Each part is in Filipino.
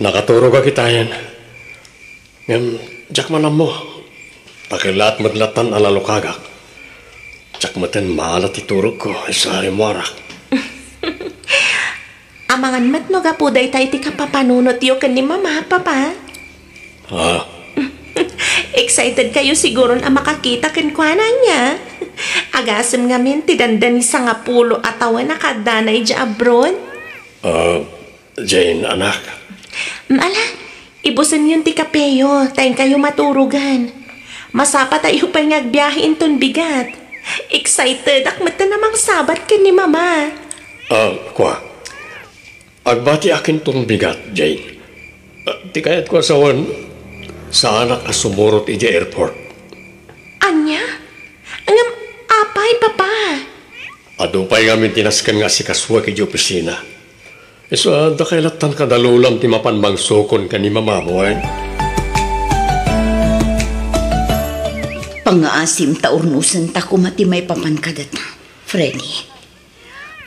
Nakaturo ka kita yan. Ngam, jak manam mo. Pakilat madlatan alalukagak. Jak maten maalat iturog ko sa harimuarak. Amangan mat no gapuday tayo ti kapapanunot yo kan ni mama, papa. Excited kayo siguro na makakita kan kwanan niya. Agasem ngamin ti dandan sa nga pulo atawan na kadanay dya abroad. Jane, anak. Ala, ibusan yun ti kapeyo, tayong kayo maturugan. Masapa tayo pa ngagbiyahin ton bigat. Excited, akmat na namang sabat ka ni mama. Kwa. Agbati akin tong bigat, Jane. Di kayat ko asawan sa anak asumurot iji airport. Anya? Angam, apay, papa? Adupay ngamin tinaskan nga si kaswa kiji opisina. Iso, da kailatan kadalulam ti mapanbang sokon ka ni mama mo, Pangaasim taurnusan ta kumati may papankadat na, Freddy.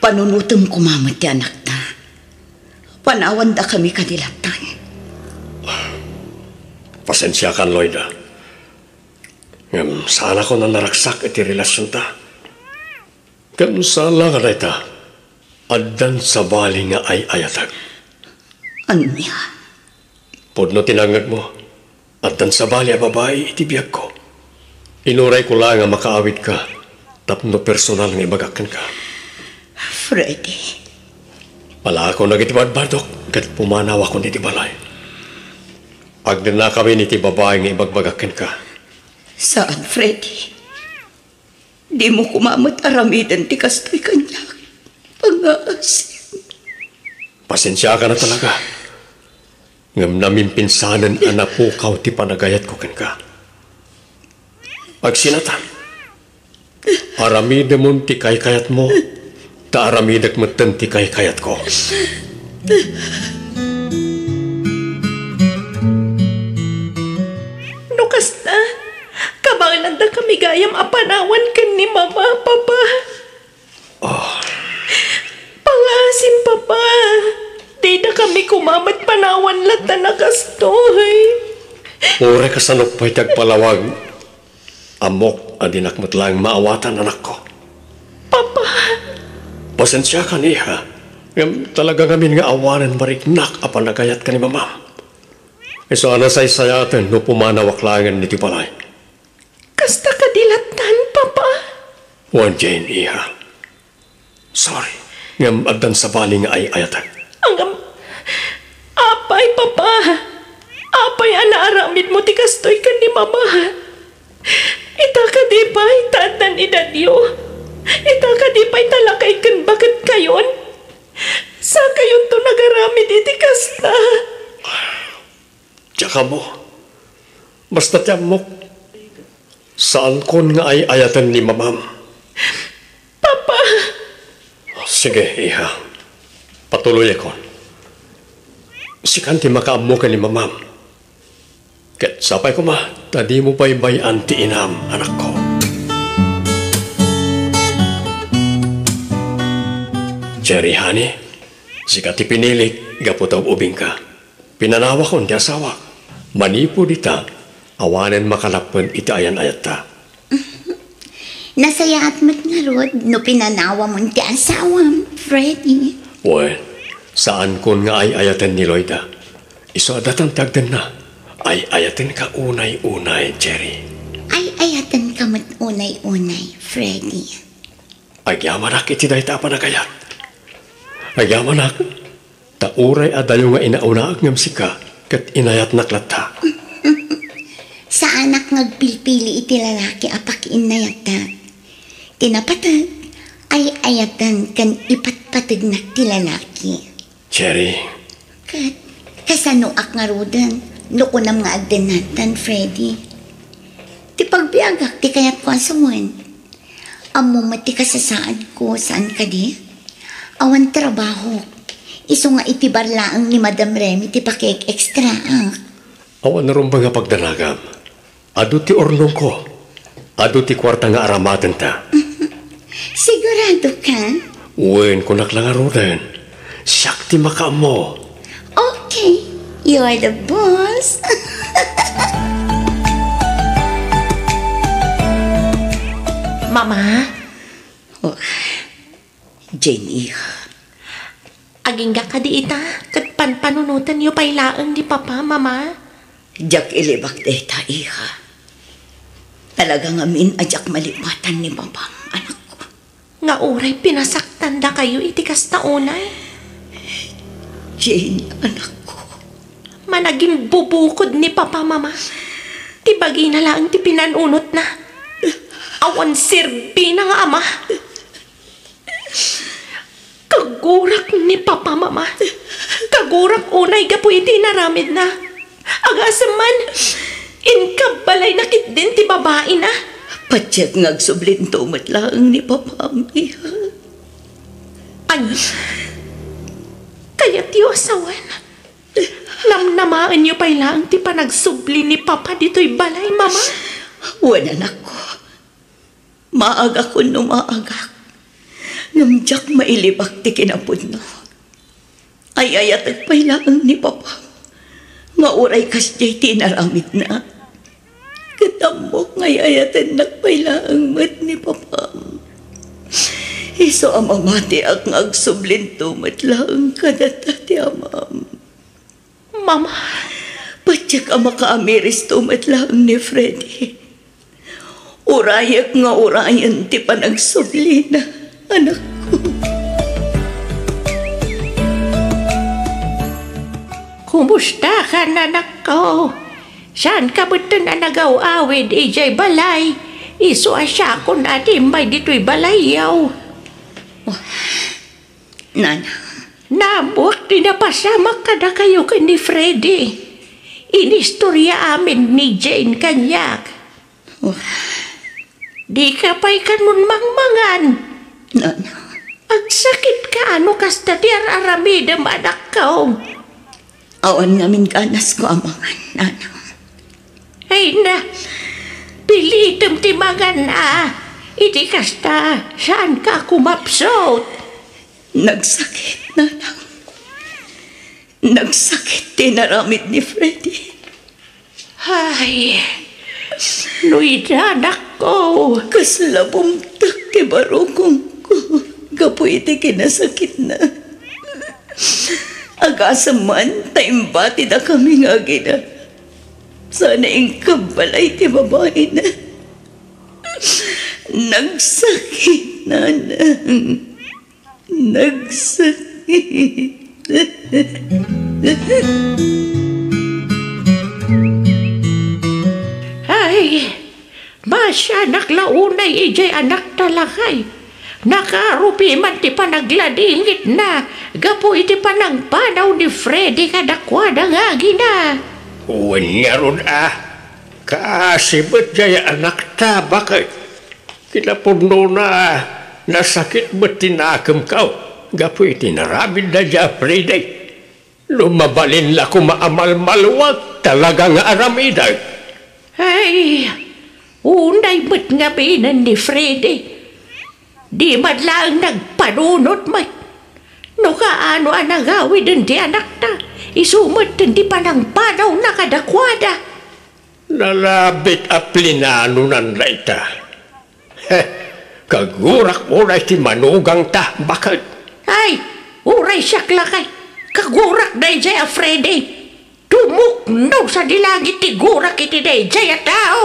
Panunutom kumamat ti anak ta. Panawan da kami kadilatan. Pasensya kan, Lloyda. Sana ko na naraksak iti relasyon ta. Kan sala nga na ita, addan sa bali nga ay ayatag. Anya? Podno tinangag mo, addan sa bali a babae iti biyag ko. Inuray ko lang nga makaawit ka, tapno personal nga ibagakan ka. Freddy. Pala ako nagitibadbadok, kat pumanaw ako niti balay. Agdan na kami niti babae nga ibagbagakan ka. Saan, Freddy? Di mo kumamot aramidan ti kastoy kanya. Pangaasim. Pasensya ka na talaga. Ngam namin pinsanan anapukaw ti panagayat ko kan ka. Pagsinatan, aramida mo ti kayat mo, ta aramidak mo ti kayat ko. Kasta, kabangan da kami gayam apanawan kan ni mama, papa. Pangasim, papa. Di da kami kumamat panawan lata na kastoy. Ure ka sanok pa'y tagpalawag. Amok adinakmat lang maawatan anak ko. Papa. Pasensya ka niya. Talaga ngamin nga awanan mariknak apan nagayat ka ni mama. Iso anasay sayatan no pumanawaklangan niti balay. Kasta kadilatan, papa. Wan Jane, iha. Sorry. Ngam addan sa bali nga ay ayatan. Angam, apay, papa. Apay anaaramid mo ti kastoy ka ni mama. Ita ka di pa itatan idadyo. Ita ka di pa italakay kan bakit kayon. Sa kayon to nagaramid iti kasta. Tsaka mo, basta tiyan mo, saan kon nga ay ayatan ni mamam? Papa! Sige, iha. Patuloy ako. Sikan ti makaam mo ka ni mamam. Ket sapay ko ma, tadi mo pa'y bayan ti inam, anak ko. Jerry, honey, sikat ti pinilik, gaputaw ubing ka. Pinanawa ko di asawa. Manipo dita, awanan makalapan iti ayan-ayat ta. Nasayaat mo't nga rod, no pinanawa mo ti asawam, Freddy. Well, saan kon nga ay ayatan ni Lloyda? Iso adatang tagdan na. Ay ayatan ka unay-unay, Jerry. Ay ayatan ka mo't unay-unay, Freddy. Agyamanak iti dahi ta panagayat. Agyamanak, tauray adayo nga inaunaag ngam sika, kat inayat naklata. Sa anak ngagpilpili iti lalaki apak inayatan. Tinapatag, ay ayatan kan ipatpatag na ti lalaki. Jerry. Kasano ak nga rodan, lukunam nga agdanatan, Freddy. Ti pagbiagak, ti kayat ko asawan. Amo mati kasasaan ko, saan ka di? Awan trabaho. Iso nga itibarlaang ni Madam Remy ti pakik extra ak. Awan na rin ba nga pagdanagam? Ado ti ornong ko. Ado ti kwarta nga aramatan ta. Sigurado ka? Uwen ko naklangarodan. Siyak ti makaam mo. Okay. You're the boss. Mama, Oh, Jane, iha. aging ka di ita, kat panunutan yu pailaang di papa, mama. Jak ilibak deta, iha. Talagang amin ajak malipatan ni babang anak ko. Nga uray pinasaktan da kayo itikas na unay. Jane, anak ko. Managing bubukod ni papa, mama. Ti bagi na lang ti pinanunot na. Awan sirbi na nga ama. Kagurak ni papa, mama. Kagurak unay gapo iti naramid na. Agasaman, inkabalay nakit din ti babae na. Patsyak ngagsublin tumat lang ni papam, iha. Ano? Kaya tiyo asawan. Namnamaan niyo pa lang ti panagsubli ni papa dito'y balay, mama. Wala na ko. Maaga ko numaagak. Namjak mailibak ti kinapod no. Ay ayatag pailaan ni papa. Nga uray kas jay tinaramid na. Katamok ngay ayatan nagpailaang mat ni papa. Iso amamati ak ngagsublin tumat lang kadata ti amam. Mama, Patyak ang makaamiris tumat lang ni Freddy. Urayak nga urayan ti panagsubli na anak ko. kumusta ka nanak ko? Saan ka ba na nagaw-awid ijay balay? Iso asya ko natin may dito'y balayaw. Nana, Nabuak din na pasama ka na kayo ka ni Freddy. Inistorya amin ni Jane kanyak. Di ka pa'y kanun mangmangan. Nana, Ang sakit ka ano kasta di aramidam anak ko. awan namin ganas ko amangan, Nana. Ay na, pilitam timangan na. Iti kasta, saan ka kumapsot? Nagsakit, Nana. Nagsakit tinaramid ni Freddy. Ay, Luida anak ko. Kaslabumtak ti barukong ko. Kapoy iti kinasakit na. Agasaman, taimbati na kami nga gina. Sana yung kabalay ti babae na. Nagsakit, Nana. Nagsakit. Ay, masya anak launay ijay anak talakay. Nakarupi man ti panagladingit na. Gapo iti panagpanaw ni Freddy kadakwada nga gina. Uwan nga ron Kaasibot jaya anak ta, bakit? Kinapuno na nasakit mo tinakam kao. Gapoy tinarabid na dya, Friday. Lumabalin la ko maamal-malwag talaga nga aramiday. Ay, unay ba't nga binan ni Freddy? Di madlang nagpanunot may. No kaano ang nagawid din di anak ta. Isumot din di panang panaw na kadakwada. Nalabit a plinano nan laita. Kagurak mo na ti manugang ta, bakit? Ay, uray siyak lakay. Kagurak na ijay a Freddy. Tumuknaw sa dilangit ti gurak iti na ijay a tao.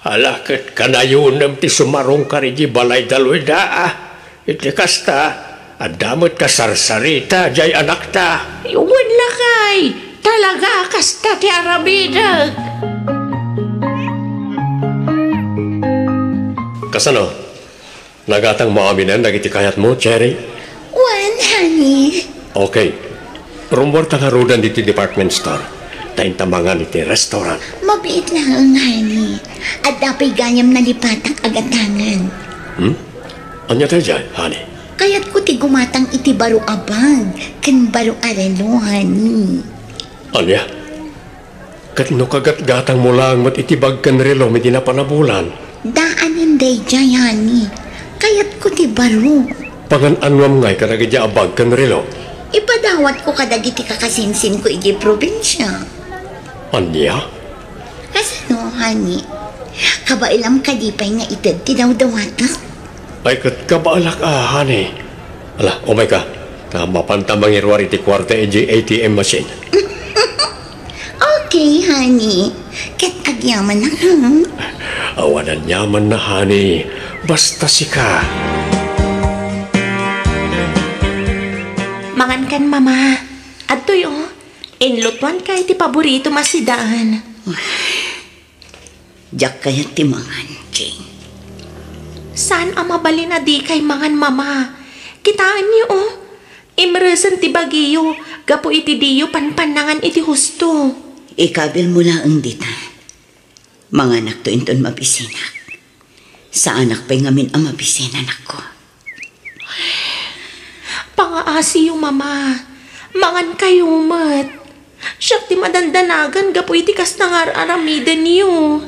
Halakit kanayunam ti sumarong karigi balay daloy daa. Iti kasta, adamot ka sarsarita, jay anak ta. Iwan lakay. Talaga kasta ti aramidag. Kasano? Nagatang maaminan nagiti kayat mo, Cherry? One, honey. Okay. Rumor ta nga rudan diti department store. Tayin tamangan iti restaurant. Mabiit lang ang honey. At dapat ganyam na lipatang agatangan. Anya tayo dyan, honey? Kaya't ko ti gumatang iti baro abang. Kan baro arelo, honey. Anya? Katino kagat-gatang mo lang mat itibag kan relo may dinapanabulan. Daanin day jay, honey. Kaya't ko ti baro. Pangan anwam ngay karagidya abag kan relo. Ipadawat ko kadagiti kakasinsin ko igi probinsya. Anya? Kasano, honey? Kabailam kadipay nga itad tinawdawata. Ay kat kabalak honey. Ala, umay ka. Tama pantamang irwari ti kwarta ATM machine. Okay, honey. Kat agyaman na ka. Awanan yaman na, honey. Basta sika. Mangan kan, mama. Adtoy, inlutuan kay ti paborito masidaan. Diyak kaya timangan, Jane. Saan ang mabalin na di kay mangan, mama? Kitaan niyo, imresan ti bagiyo, gapo iti diyo panpanangan iti husto. Ikabil mo lang dita. Mga anak to inton mabisinak. Sa anak pa'y ngamin ang mabisinan ako. Pangaasi yung mama. Mangan kayo mat. Siyak ti madandanagan gapo iti kas nangar-aramiden niyo.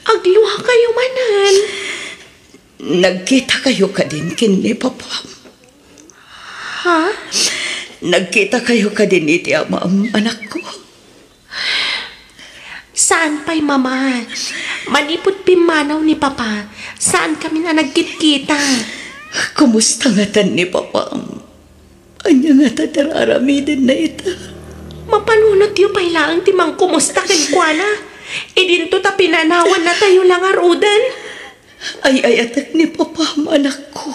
Agluha kayo manan. Nagkita kayo ka din kini papa. Ha? Nagkita kayo ka din iti ama ang anak ko. Saan pa'y mama? Manipot pimanaw ni papa. Saan kami na nagkit-kita? Kumusta nga tan ni papa? Anya nga tatararamidin na ita. Mapanunot yu pa'y laang timang kumusta kenkwana. Idinto ta pinanawan na tayo lang arudan. Ay atak ni papa ang anak ko.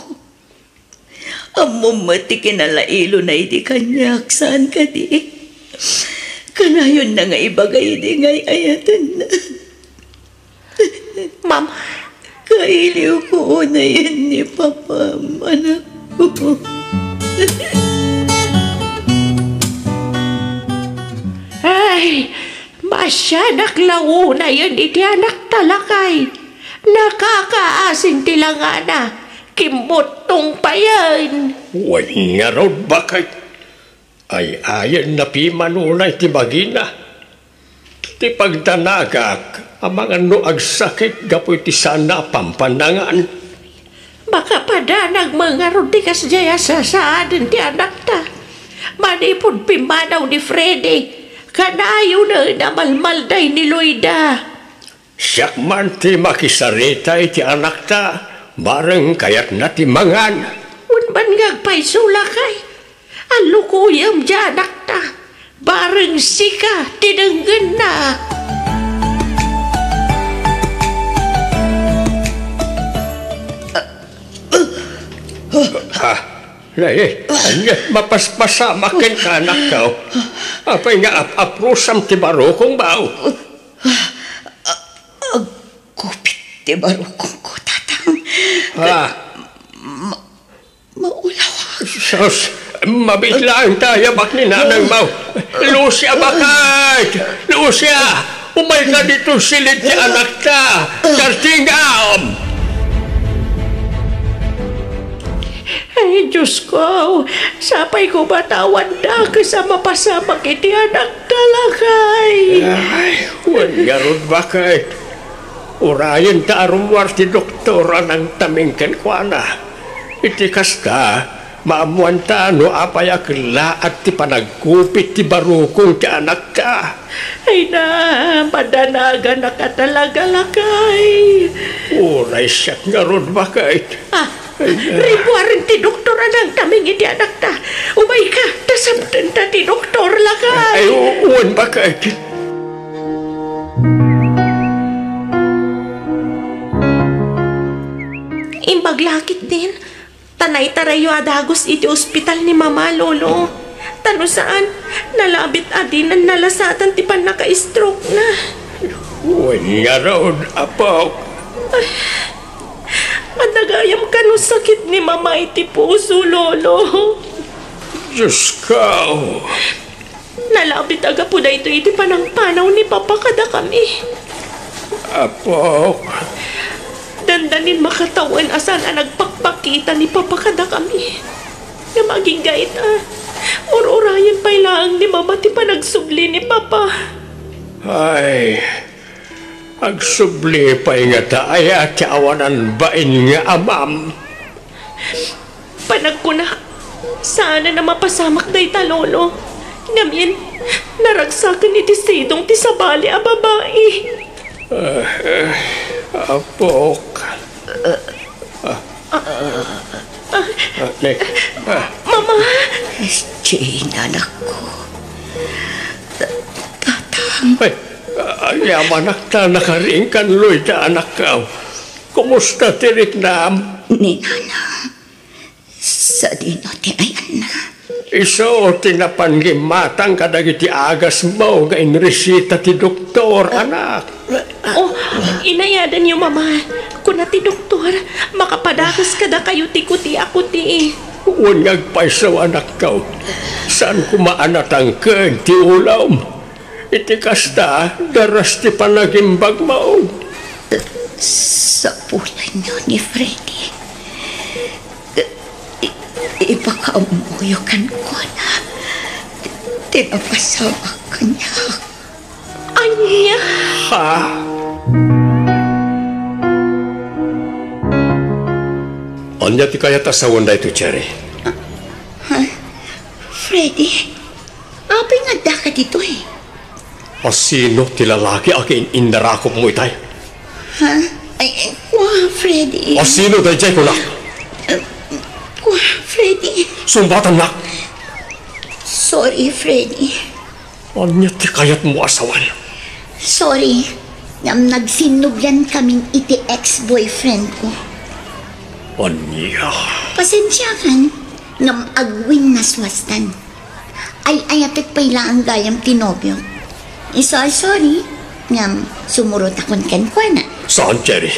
Amom mati kinalailo na iti kanyak. Saan ka di? Kanayon na nga ibagay di ngay ayatan na. Mama. Kailiw ko na yan ni papa ang anak ko. Ay, masyadak launa yan iti anak talakay. Nakakaasin tilangana. Kimbutong pa yan. Way nga raw bakay. Ay ayan na pimanunay ti bagina. Ti pagdanagak, ang mga nuag sakit gapoy ti sana pampanangan. Baka padanag mga rodikas jaya sasaadan ti anak ta. Manipod pimanaw ni Freddy. Kanayo na namalmalday ni Loida. Siyak man ti makisaritay ti anak ta. Bareng kayak na ti mangan. Unban ngagpay sulakay. Alo kuyam dyan ta. Bareng sika tinanggan na. Ha? Lai, anya mapaspasamakin ka anak ka. Apay nga aprusam ti barokong bao. Kupit ti barukong ko, tatang. Ha? Maulawag. Sos, mabitlaan tayo bak ni nanang mau. Lucia bakit? Lucia, umay ka dito silid ti anak ta. Kartingam! Ay, Diyos ko, sapay ko batawan na kasama pasama kiti anak talakay. Ay, wala ron bakit? Urayan ta arumwar ti doktora ng tamingkan ko na. Iti kasta, maamuan ta no apayak laat ti panagkupit ti barukong ti anak ta. Ay na, madanaga na ka talaga lakay. Uray siya nga ron bakit? Ribuarin ti doktora ng taming iti anak ta. Umay ka, tasabtan ta ti doktor lakay. Ay, uwan bakit? Imbaglakit din. Tanay tarayo adagos iti ospital ni Mama Lolo. Tano saan, nalabit adinan nalasatan ti pan naka-stroke na. Uwan nga ron, apo. Madagayam ka no sakit ni Mama iti puso, Lolo. Diyos ka. Nalabit aga po na ito iti panang-panaw ni Papa kada kami. Apo. Dandanin makatawan asan ang nagpakpakita ni Papa kada kami. Na maging gait Or-orayan pa'y lang ni Mama ti panagsubli ni Papa. Ay, agsubli pa'y nga taaya ti awanan bain nga amam. Panag ko na. Sana na mapasamak day ta, Lolo. Ngamin, naragsakan ni Tisidong ti sabali a babae. Apok. Mama! Jane, anak ko. Yaman akta nakaring kan Lloyd anak ka. Kumusta tirik nam? Ni Nana, sa dino ti ayan na. Iso tinapangimatang kadagiti agas mo nga inresita ti doktor, anak. Oh, inayadan niyo, Mama. Kung na ti doktor, makapadakas kada kayo ti kuti ako ti. Unyag pa isaw anak ka. Saan kumaanatang kag ti ulam? Iti kasta, daras ti panagimbag mo. Sa pulan niyo ni Freddy. Ipakaumuyokan ko na. Tinapasama ka niya. Anya? Ha? Anya ti kaya tasawon da ito, Cherry? Freddy, apay nga da ka dito eh. O sino ti lalaki akin inarakop mo itay? Ha? Ay, kwa, Freddy. O sino da jay ko na? Kwa, Freddy. Sumbatan na. Sorry, Freddy. Anya ti kayat mo asawan? Sorry. Ngam nagsinuglan kaming iti ex-boyfriend ko. Anya? Pasensya kan. Ngam agwin na swastan. Ay ayatek pala ang gayam tinobyo. Sorry. Ngam sumurot akon kan kwa na. Saan, Cherry?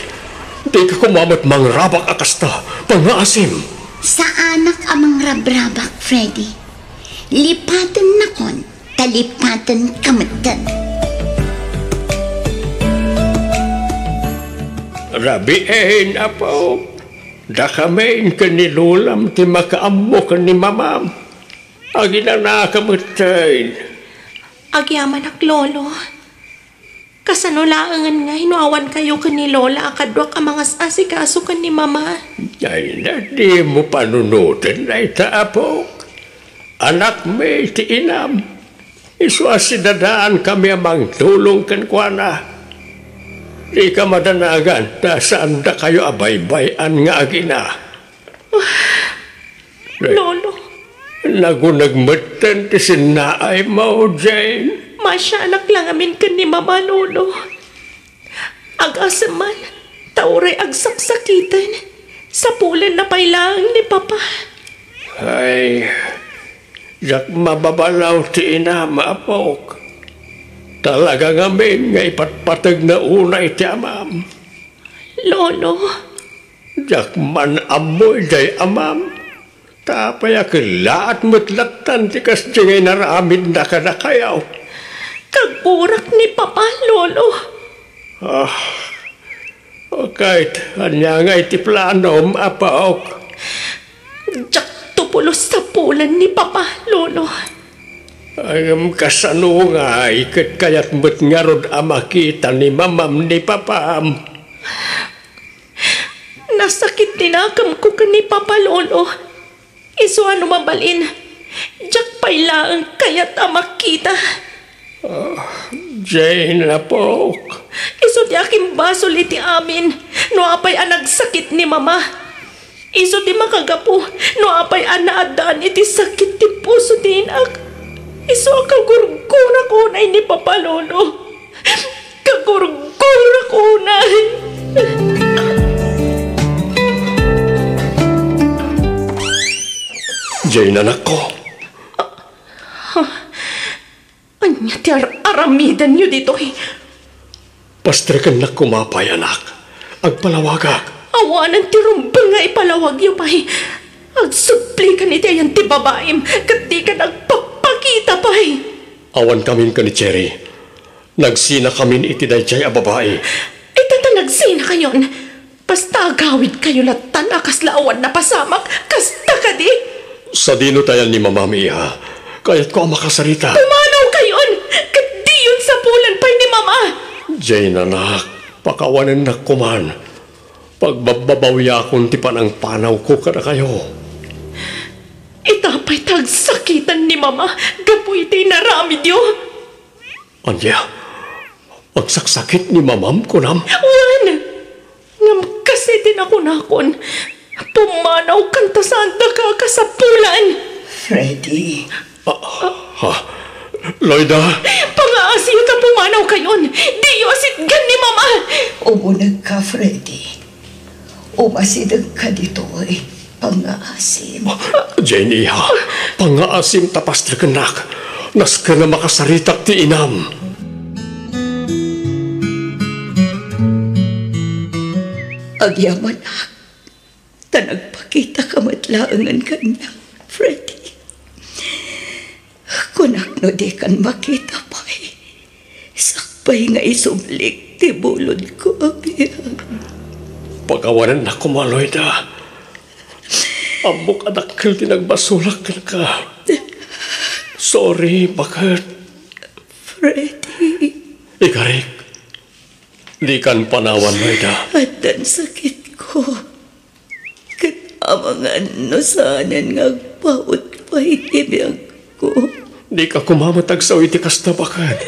Di ka kumamat mangrabak akasta. Pangaasim. Sa anak amang rabrabak, Freddy. Lipatan na kon. Talipatan kamatan. Rabiin, apo. Da kamain ka ni Lulam ti makaammo ka ni Mamam. Agi na nakamutain. Agyaman ak, Lolo. Kasanulaangan nga hinuawan kayo ka ni Lola akadwak ang mga asikaso ka ni Mama. Ay na di mo panunutin na itaapok. Anak may ti inam. Isuasidadaan kami amang tulong kan kwa na. Di ka madanagan na saan da kayo abay-bayan nga agina. Lolo. Nagunagmatan ti sinaay mo, Jane. Masya anak lang amin ka ni Mama, Lolo. Ag-asaman, tauray agsaksakitan. Sa pulan na pailang ni Papa. Ay, yak mababalaw ti ina, maapok. Talaga ngamin nga ipatpatag na unay ti amam. Lolo. Jak man amoy day amam. Tapay akilaat mutlatan ti kasdi ngay naramid na kanakayaw. Kagburak ni Papa, Lolo. Kahit anya nga iti plano, maapok. Jak tupulos sa pulan ni Papa, Lolo. Ayam kasano nga, ikat kayat mo't nga rod amakita ni Mamam ni Papam. Nasakit tinakam ko ka ni Papa, Lolo. Iso ano mabalin, jak pailaan kayat amakita. Jane na po. Iso di aking basol iti amin, no apay anagsakit ni Mama. Iso di makagapo, no apay anaadaan iti sakit ti puso di inak. Iso kagurgurak unay ni Papa, Lolo. Kagurgurak unay. Jane, anak ko. Anya ti aramidan niyo dito eh. Pastrikan na kumapay, anak. Agpalawagak. Awanan ti rumbang nga ipalawag niyo pa eh. Agsupli ka ni ti ayan ti babaim, kat di ka nagpapakita pa eh. Awan kamin ka ni Cherry. Nagsina kamin iti dayjay a babae. Ita nagsina kayon. Basta agawid kayo latan akas laawan na pasamak, kasta ka di. Sa dino tayan ni Mama Mia, kaya't ko ang makasarita. Pumanaw kayon, kat di yun sa pulan pa ni Mama. Jane, anak, pakawanan na kuman. Pagbabawya akong ti panang panaw ko kada kayo. Itapay tagsakitan ni Mama, gapoy iti naramid yo. Anya, pagsaksakit ni mamam ko nam. Wan, ngam kasi tinakunakon, pumanaw kanta sanda ka kasapulan. Freddy. Loida, Pangaasiyo ta pumanaw kayon, di yo asitgan ni Mama. Umunag ka, Freddy. Umasidag ka dito pangaasim. Jenny ha, pangaasim tapas na kanak. Nas ka na makasaritak ti inam. Agyaman ak, tanagpakita ka matlaangan kanya, Freddy. Kunak no di kan makita pa'y, sakpay nga isublik ti bulod ko agyan. Pagawanan na kumaloy da. Amok adakkel tinagbasulak ka. Sorry, bakit? Freddy. Ikarik, di kan panawan mo da. At ang sakit ko. Katamangan no sanan nga paut pa itibiyag ko. Di ka kumamatag sa iti kasta bakit?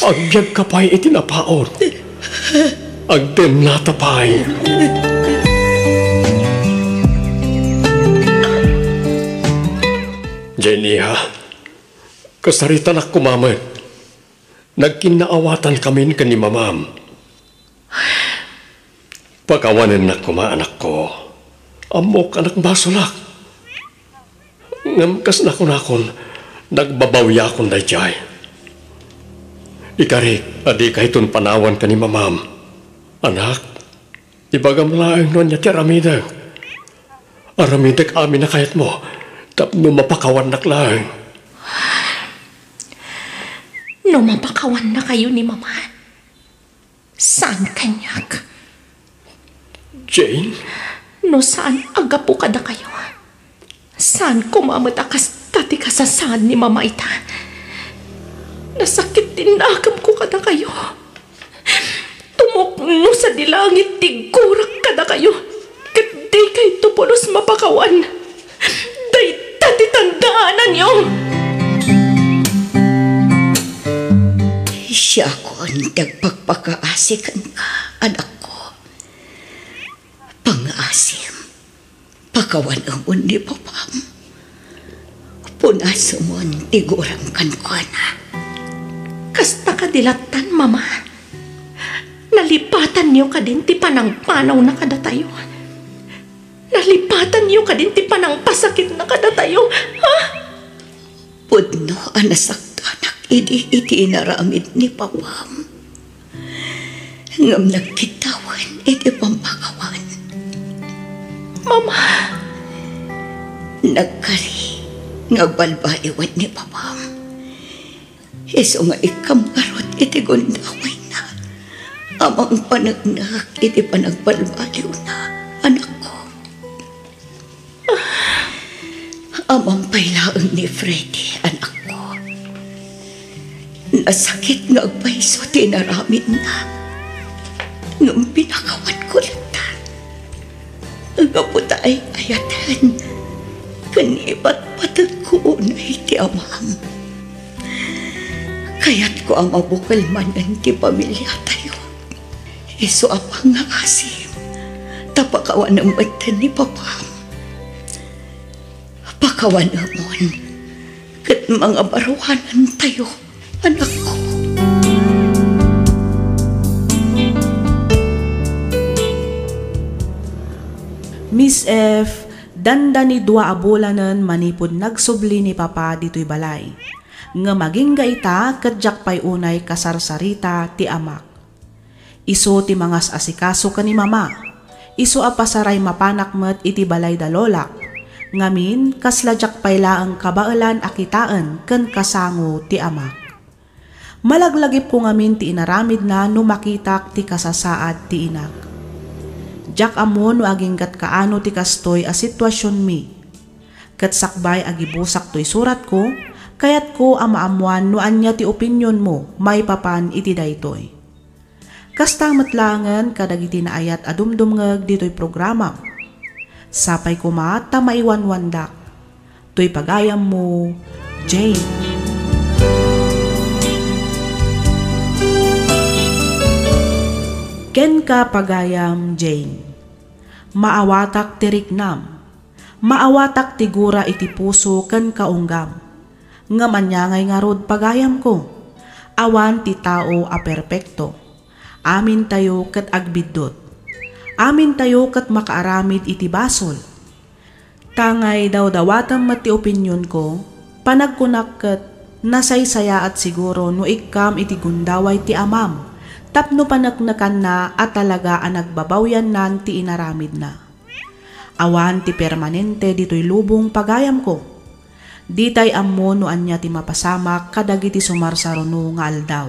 Agbyag ka pa'y itinapaon. Agden natapay. Jenny ha, kasaritan ak kumamat. Nagkinaawatan kami ka ni mamam. Pagkawanan na kumaanak ko, amok anak basulak. Ngamkas na kunakon, nagbabawya akong dayjay. Ikarik, adi kahiton panawan ka ni mamam. Anak, ibagam laang nun niya ti aramidag. Aramidag amin na kahit mo, tapno mapakawan nak lang. No mapakawan na kayo ni Mama, saan kanyak? Jane? No saan agapo kada kayo? Saan kumamatakas tati kasasaan ni Mama ita? Nasakit din nakam ko kada kayo. Tumokno sa dilangit tigurak kada kayo. Kat di kay tupulos mapakawan. Day tati tandaanan niyo. Siya ko ang nagpagpakaasikan ka, anak ko. Pang-asim, pakawan ang ni papam. Punaso mo ang tigurang kankwana. Kasta kadilatan, Mama. Nalipatan niyo ka din ti panang panaw na kada tayo. Nalipatan niyo ka din ti panang pasakit na kada tayo. Ha? Pudno anasaktanak iti inaramid ni papam. Ngam nagkitawan iti pampakawan. Mama. Nagkari nga balbaiwan ni papam. Iso nga ikamgarot iti gundaway na. Amang panagnak iti panagbalbaliw na, anak ko. Amang pailaang ni Freddy, anak ko. Nasakit nga agpaiso tinaramid na. Nung pinakawan ko lang ta. Nga puta ay ayatan. Kanibat patag ko na iti amam. Kaya't ko ang mabukal man ng ti pamilya tayo. Iso apang nga asim. Tapakawan ng batan ni papam. Pakawan amon. Kat mga barawanan tayo, anak ko. Miss F, danda ni dua abulanan manipod nagsubli ni Papa dito'y balay. Nga maging gaita kadyak pa'y unay kasarsarita ti amak. Iso ti mangas asikaso ka ni Mama. Iso apasaray mapanak met iti balay da lolak. Ngamin kasladyak pa'y laang kabaalan akitaan ken kasango ti amak. Malaglagip ko ngamin ti inaramid na numakitak ti kasasaad ti inak. Jak amon no aging kat kaano ti kastoy a sitwasyon mi. Kat sakbay agibusak to'y surat ko, kayat ko amaamuan no anya ti opinyon mo may papan iti daytoy. Kastamat langan kadagiti naayat adumdumngeg dito'y programa. Sapay kuma ta maiwanwandak. To'y pagayam mo, Jane. Ken ka pagayam, Jane. Maawatak tiriknam. Maawatak tigura iti puso ken kaunggam. Nga manyangay nga rod pagayam ko. Awan ti tao a perpekto. Amin tayo ket agbiddot. Amin tayo ket makaaramid iti basol. Tangay daw dawatam mati opinyon ko, panagkunak ket nasaysaya at siguro no ikkam iti gundaway ti amam, tapno panaknakan na at talaga ang nagbabawyan nan ti inaramid na. Awan ti permanente dito'y lubong pagayam ko. Ditay ammo no anya ti mapasamak kadagiti sumarsaruno nga aldaw.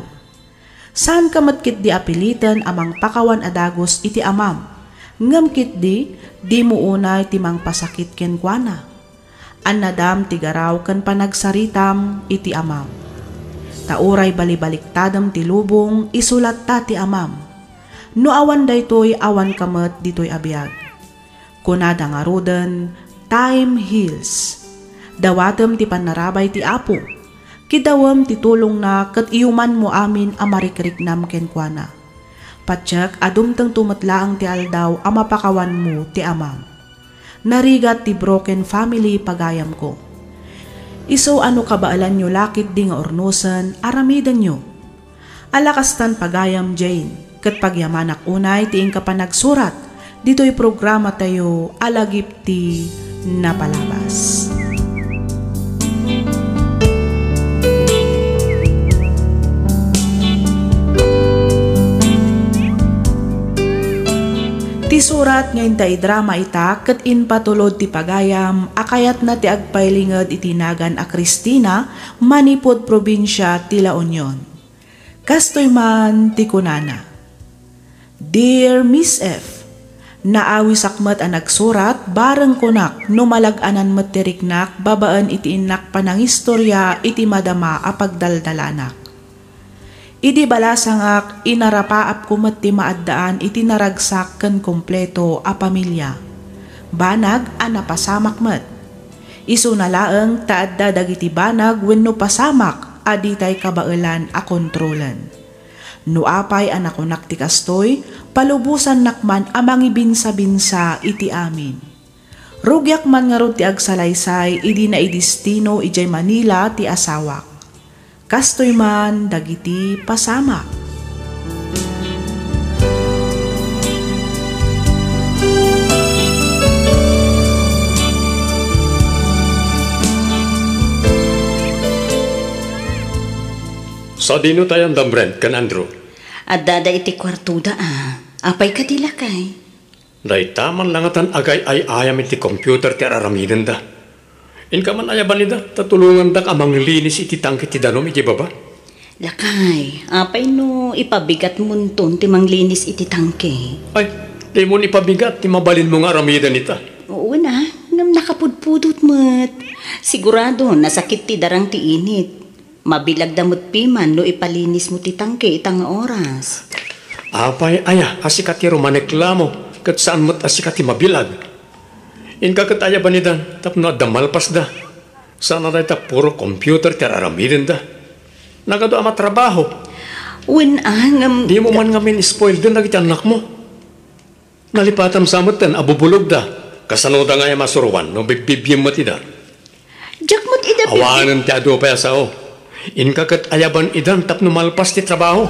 Saan ka matkit di apilitan amang pakawan adagos iti amam, ngamkit di mo unay ti mang pasakit ken kuana. Annadam ti garaw ken panagsaritam iti amam. Tauray balibaliktadam ti lubong isulat ta ti amam. No awan daytoy awan kamet ditoy abiyag. Kunada nga roden, time heals. Dawatem ti panarabay ti apo. Kidawam ti tulong na ket iyuman mo amin amarikrik-nam kenkwana. Patsak adumtang tumatlaang ti aldaw amapakawan mo ti amam. Narigat ti broken family pagayam ko. Iso ano kabaalan nyo lakit di nga ornosan aramidan nyo. Alakastan pagayam Jane, ket pagyamanak unay ti ingka pa nagsurat, dito'y programa tayo alagip ti napalabas. Ti surat ngayon ta drama ita ket inpatulod ti pagayam akayat na ti agpailinged itinagan a Cristina manipod probinsya ti La Union. Kastoy man ti kunana. Dear Miss F, naawi sakmet a nagsurat bareng kunak no malag-anan met ti riknak babaan iti innak panangistorya iti madama a pagdaldalanak. Idi balasangak inarapaap kumet ti maaddaan iti naragsak ken kompleto a pamilya. Banag a napasamak met. Isu na laeng taadda dagiti banag wenno pasamak aditay kabaelan a kontrolan. No apay anakunak ti kastoy palubusan nakman a mangibinsa-binsa iti amin. Rugyak man nga rod ti agsalaysay idi na idistino ijay Manila ti asawak. Kastoy man dagiti pasamak. Sa dino tayong dambrent kan Andrew? At dada iti kwartuda apay kadilakay. Day taman langatan agay ay ayam iti computer ti aramidan da. Inka man ayaban nida, tatulungan da amang linis iti tangkit ti danom iti baba. Lakay, apay no ipabigat munton ti manglinis iti tangke. Ay, di mo ipabigat, ti mabalin mo nga aramidan ita. Oo na, ngam nakapudpudot met. Sigurado, nasakit ti darang ti init. Mabilag damot piman no ipalinis mo ti tangke itang oras. Apay, asikat ti romaneklamo, kat saan mo't asikat ti mabilag. Inka kat ayaban nida, tapno damalpas da. Sana da ita puro computer ti aramidan da. Nagado ama trabaho. Ngam... Di mo man ngamin spoil din nagiti anak mo. Nalipatam samot ten, abubulog da. Kasano da nga yung masuruan, no bibibiyem mo ti da. Jak mo't ida awanan ti ado pa yasao. Inka kat ayaban idan tapno malpas ti trabaho.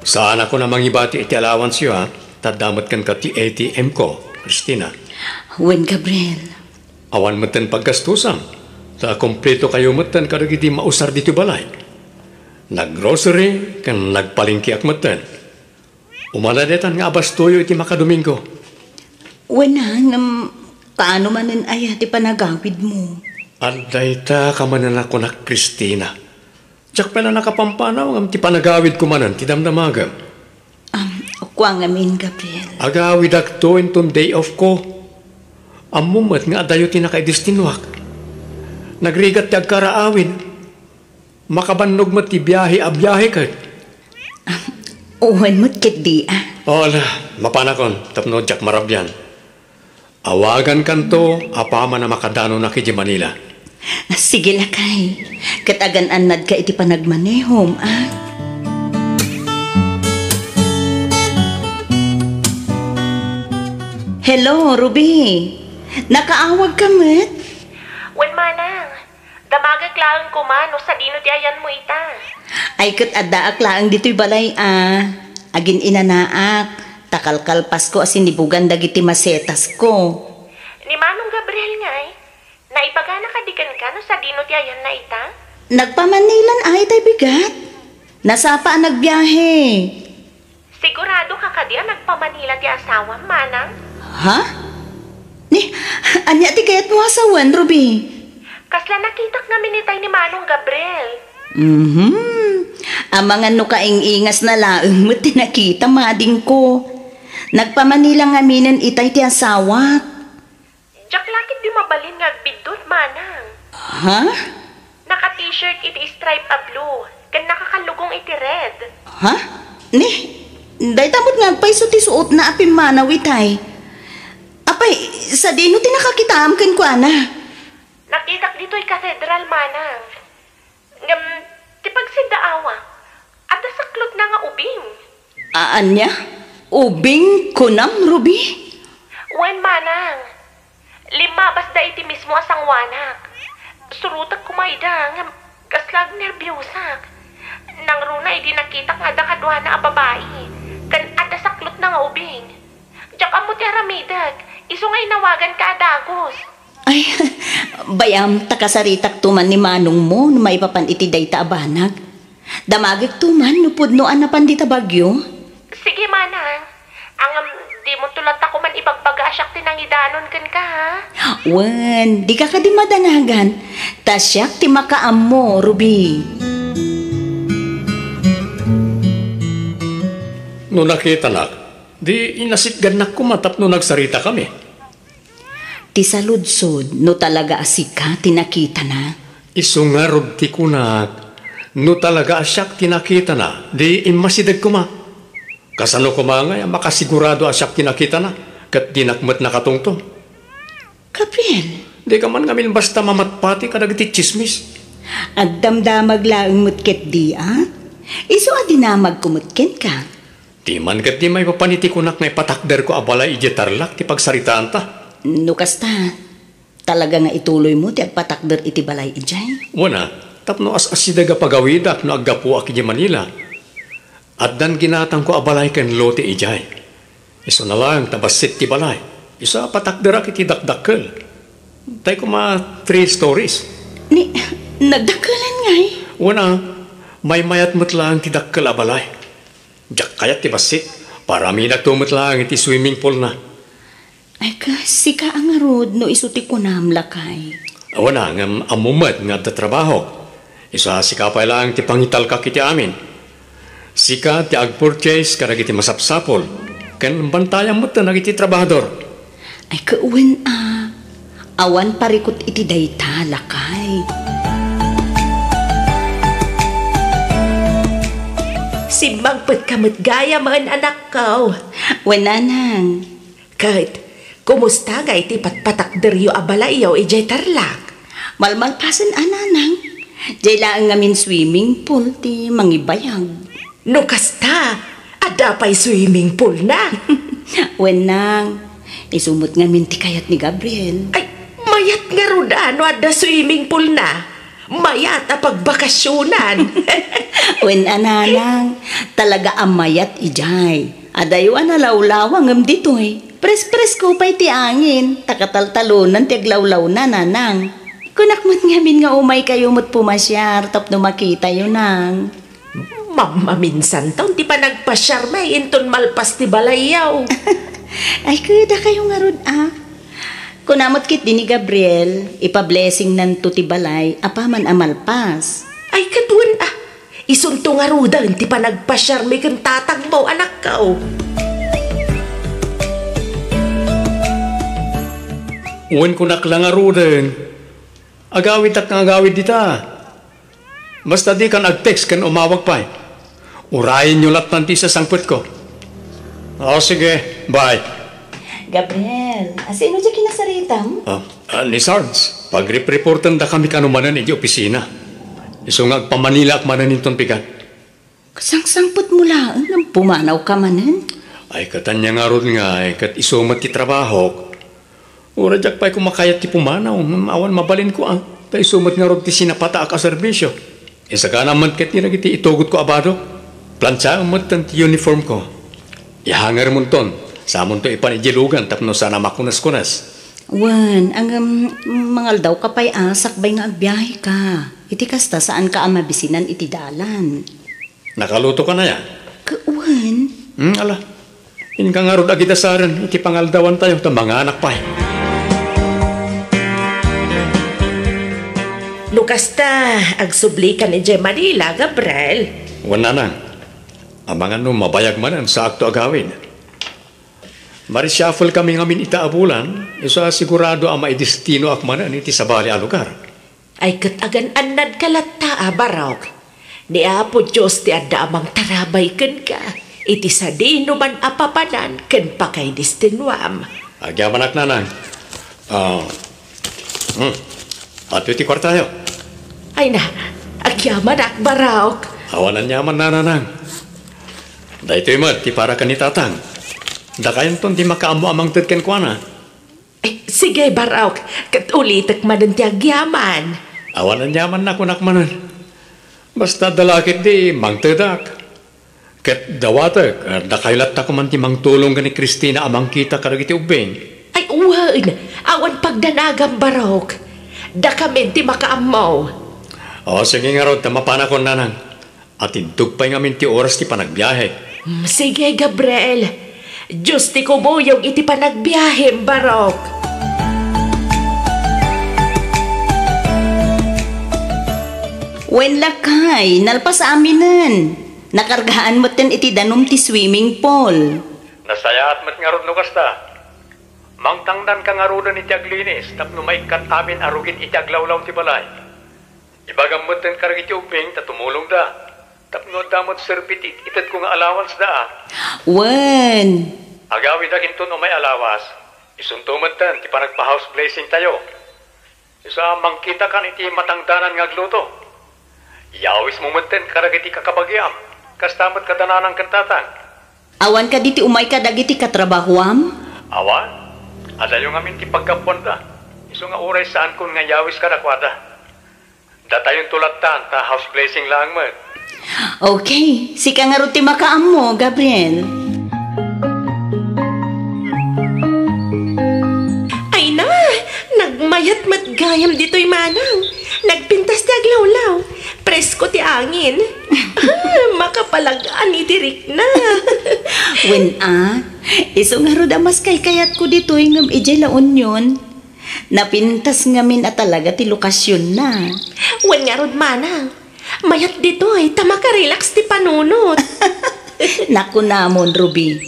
Saan ako na mangibati iti allowance yo ha? Tadamot kan ka ti ATM ko, Cristina. Wen Gabriel. Awan matan paggastusan. Ta kompleto kayo matan kadagiti mausar dito balay. Naggrocery kan nagpalingki ak matan. Umaladetan nga abastoyo iti makadomingo. Wen ngam paano manen aya ti panagawid mo? Alday ta kamanan ako na Cristina. Tsak pa na nakapampanaw ngam ti panagawid ko manan ti damdamagam. Kuang amin, Gabriel. Agawid akto intom day off ko. Amumat nga adayo ti nakaidistinwak. Nagrigat ti agkaraawin. Makabannog mo ti biyahe a biyahe ka. Uwan mo't ket di Ola, mapanakon, tapno jak marabyan. Awagan kanto, apama na makadano na kiji Manila. Sige lakay. Katagan anad ka iti panagmanehom, Hello, Ruby. Nakaawag ka, met? Wen manang, damagag lang ko man, sa dino ti ayan mo ita. Ay, kat addaak laang dito'y balay, Agin inanaak. Takalkalpas ko asin nibugan dagiti masetas ko. Ni Manong Gabriel nga naipagana kadikan ka no sa dino ti ayan na ita? Nagpamanilan ay tay bigat. Nasapa ang nagbiyahe. Sigurado ka kadiya nagpamanila ti asawa, manang? Ha? Anya ti kayat mo asawan, Ruby? Kasla nakitak namin itay ni Manong Gabriel. Ang mga nukaing-ingas na laeng mo tinakita mading ko. Nagpamanila nga minin itay ti asawa. Jak lakit di mabalin nga bidot, manang. Ha? Naka-t-shirt iti stripe a blue, kan nakakalugong iti red. Ha? Day tamot nga agpay ti suot na apim manaw itay. Apay, sa dino ti nakakitaam ken ko ana. Nakitak dito'y katedral, manang. Ngam, ti pagsidaawa, at nasaklot na nga ubing. Anya? Ubing kunam, Ruby? Wen, manang. Limabas da iti mismo asang wanak. Surutag kumayda, ngam, kaslag nerbyusak. Nang runa iti nakita nga da kadwa na a babae. Kan at nasaklot na nga ubing. Diyak amo ti aramidag, iso nga'y nawagan ka adagos. Ay, bayam takasaritak tuman ni manong mo no maipapan iti dayta abanag. Damagig tuman no pudnoan na pandita bagyo. Sige, manang. Ang di mo tulat ako man ibagbagasyak tinangidanon kan ka, ha? Wen, di ka di madanagan. Tasyak ti makaam mo, Ruby. No nakita nak, di inasitgan na kumatap no nagsarita kami. Ti saludsod, no talaga asika, tinakita na. Isungarod ti kunak, no talaga asyak tinakita na, di imasidag kuma. Kasano kuma nga, makasigurado asyak tinakita na, kat dinakmat na katungtong. Gabriel? Di ka man ngamin basta mamatpati kadagiti chismis. Agdamdamag laeng mutket di, Iso adinamag kumutken ka. Di man kat di may papaniti kunak na ipatakder ko abala ijetarlak ti pagsaritaan ta. No kasta, talaga nga ituloy mo ti agpatakder iti balay ijay? Wana, tapno as-asidaga pagawidak no aggapu aki di Manila. At dan ginatang ko abalay ken lote ijay. Iso na lang tabasit ti balay. Isa patakder aki ti dakdakkel. Tay ko 3 stories. Nagdakkelan ngay? Wana, may mayat mo't lang ti dakkel abalay. Diyak kayat ti basit, parami nagtumot lang iti swimming pool na. Ay kasi ka ang arod no isuti ko namlakay. Wana, ngam amumat nga da trabaho. Isa sika pa lang ti pangital ka kiti amin. Sika ti agpurchase karag iti masapsapol. Ken bantayan mo ta nagiti trabahador. Ay kauwen awan parikot iti dayta lakay. Simbangpet kamot gaya mga anak ko. Wananang. Kahit, kumusta nga iti patpatakderyo abala iyaw ijay tarlak? Malmalpasan ananang. Jay laang ngamin swimming pool ti mangibayag. No kasta, adapay swimming pool na. Wanang, isumot ngamin ti kayat ni Gabriel. Ay, mayat nga rodano ada swimming pool na. Mayat a pagbakasyonan. Wen ananang, talaga amayat ijay. Adayo analawlawang ngam ditoy. Pres-pres ko pa'y ti angin. Takataltalunan ti aglawlaw na nanang. Kunakmat ngamin nga umay kayo mo't pumasyar. Tapno makita yun nang. Mama minsan taon ti pa nagpasyar may inton malpas ti balayaw. Ay kuda kayo nga rod Kunamot kit din ni Gabriel, ipa-blessing nan to ti balay, apaman amalpas. Ay katun isunto nga rudan ti pa nagpasyar may kang tatag mo anak ka Uwan ko naklang arudan. Agawid at nga agawid dita. Basta di ka nag-text kan umawag pa. Urayin nyo lahat nanti sa sangput ko. O sige, bye. Gabriel, asino dyan kinasaritam? Ni Sarge, pag-reportan da kami kanumanan iti opisina. Isungag pa Manila ak manan inton pikan. Kasang-sangput mo lang, pumanaw ka manan. Ay katanya nga ron nga, kat isumat ti trabaho. Ura jak pa'y kumakayat ti pumanaw, awan mabalin ko ang pa'y isumat nga ron ti sinapata ka serbisyo. Isa ka naman kat nila iti itugot ko abado. Plancha ang matan ti uniform ko. Ihangar mo ton, sa amon to ipanijilugan tapno sana makunas-kunas. Wan, ang mangal daw ka pa'y sakbay nga agbiyahe ka. Iti kasta saan ka ang mabisinan iti dalan. Nakaluto ka na yan? Wan? Ala, in ka nga ron agitasaran, iti pangaldawan tayo, ta mga anak pa. Lukas ta, agsubli ka ni J. Manila, Gabriel. Wala na. Abangan no mabayag manan sa akto agawin. Marishuffle kami ngamin itaabulan, isa sigurado ang maidestino akmanan iti sabali a lugar. Ay katagan anad kalata, Barok. Ni Apo Diyos ti adda amang tarabay ken ka. Iti sa di numan apapanan ken pakay distinwam. Agyaman ak nanang. Ato iti kwartayo. Ay na, agyaman ak Barok. Awanan yaman nananang. Dahito imad, ti para kanitatang. Dakayan ton ti makaamo amang tetken kwa na. Ay, sige Barok, katulitak manan ti agyaman. Awanan yaman na kunak manan. Basta dalakit di mangtedak. Ket dawatek, dakaylat ta kuman ti mangtulong gani Kristina amang kita karagiti ubing. Ay uwan, awan pagdanagam Barok. Dakamen ti makaamaw. O sige nga ron, tamapanakon nanang. At intugpay ngamin ti oras ti panagbiyahe. Sige Gabriel, Diyos ti kubuyog iti panagbiyahe Barok. Wen lakay, nalpas aminan. Nakargaan mo ten iti danom ti swimming pool. Nasayaat mat nga ron lukas ta. Mangtangdan ka nga ron iti aglinis, tapno maikat amin arugin iti aglawlaw ti balay. Ibagam mo ten karag iti uping, tatumulong da. Tapno damot serpit itat ko nga allowance da. Wen. Agawid akin to no may alawas. Isuntumat ten, ti panagpa-house blessing tayo. Isa mangkita kan iti matangdanan nga gluto. Yawis mo menten karagiti kakabagyam. Kastamat kadananang kantatang. Awan ka diti umay ka dagiti katrabahuam? Awan? Adayo ngamin ti pagkaponda. Iso nga oray saan kun nga yawis kadakwada. Datayon tulatan ta house blessing lang mo. Okay, sika nga rin ti makaam mo, Gabriel. Ay na, nagmayat matgayam dito'y manang. Nagpintas ti aglawlaw. Presko ti angin. Makapalagaan itirik na. Wen iso nga ro damas kay kayat ko dito ngam ijay laon yun. Napintas ngamin at talaga ti lokasyon na. Wen nga rod manang. Mayat dito ay tamaka-relax ti panunot. Naku namon, Ruby.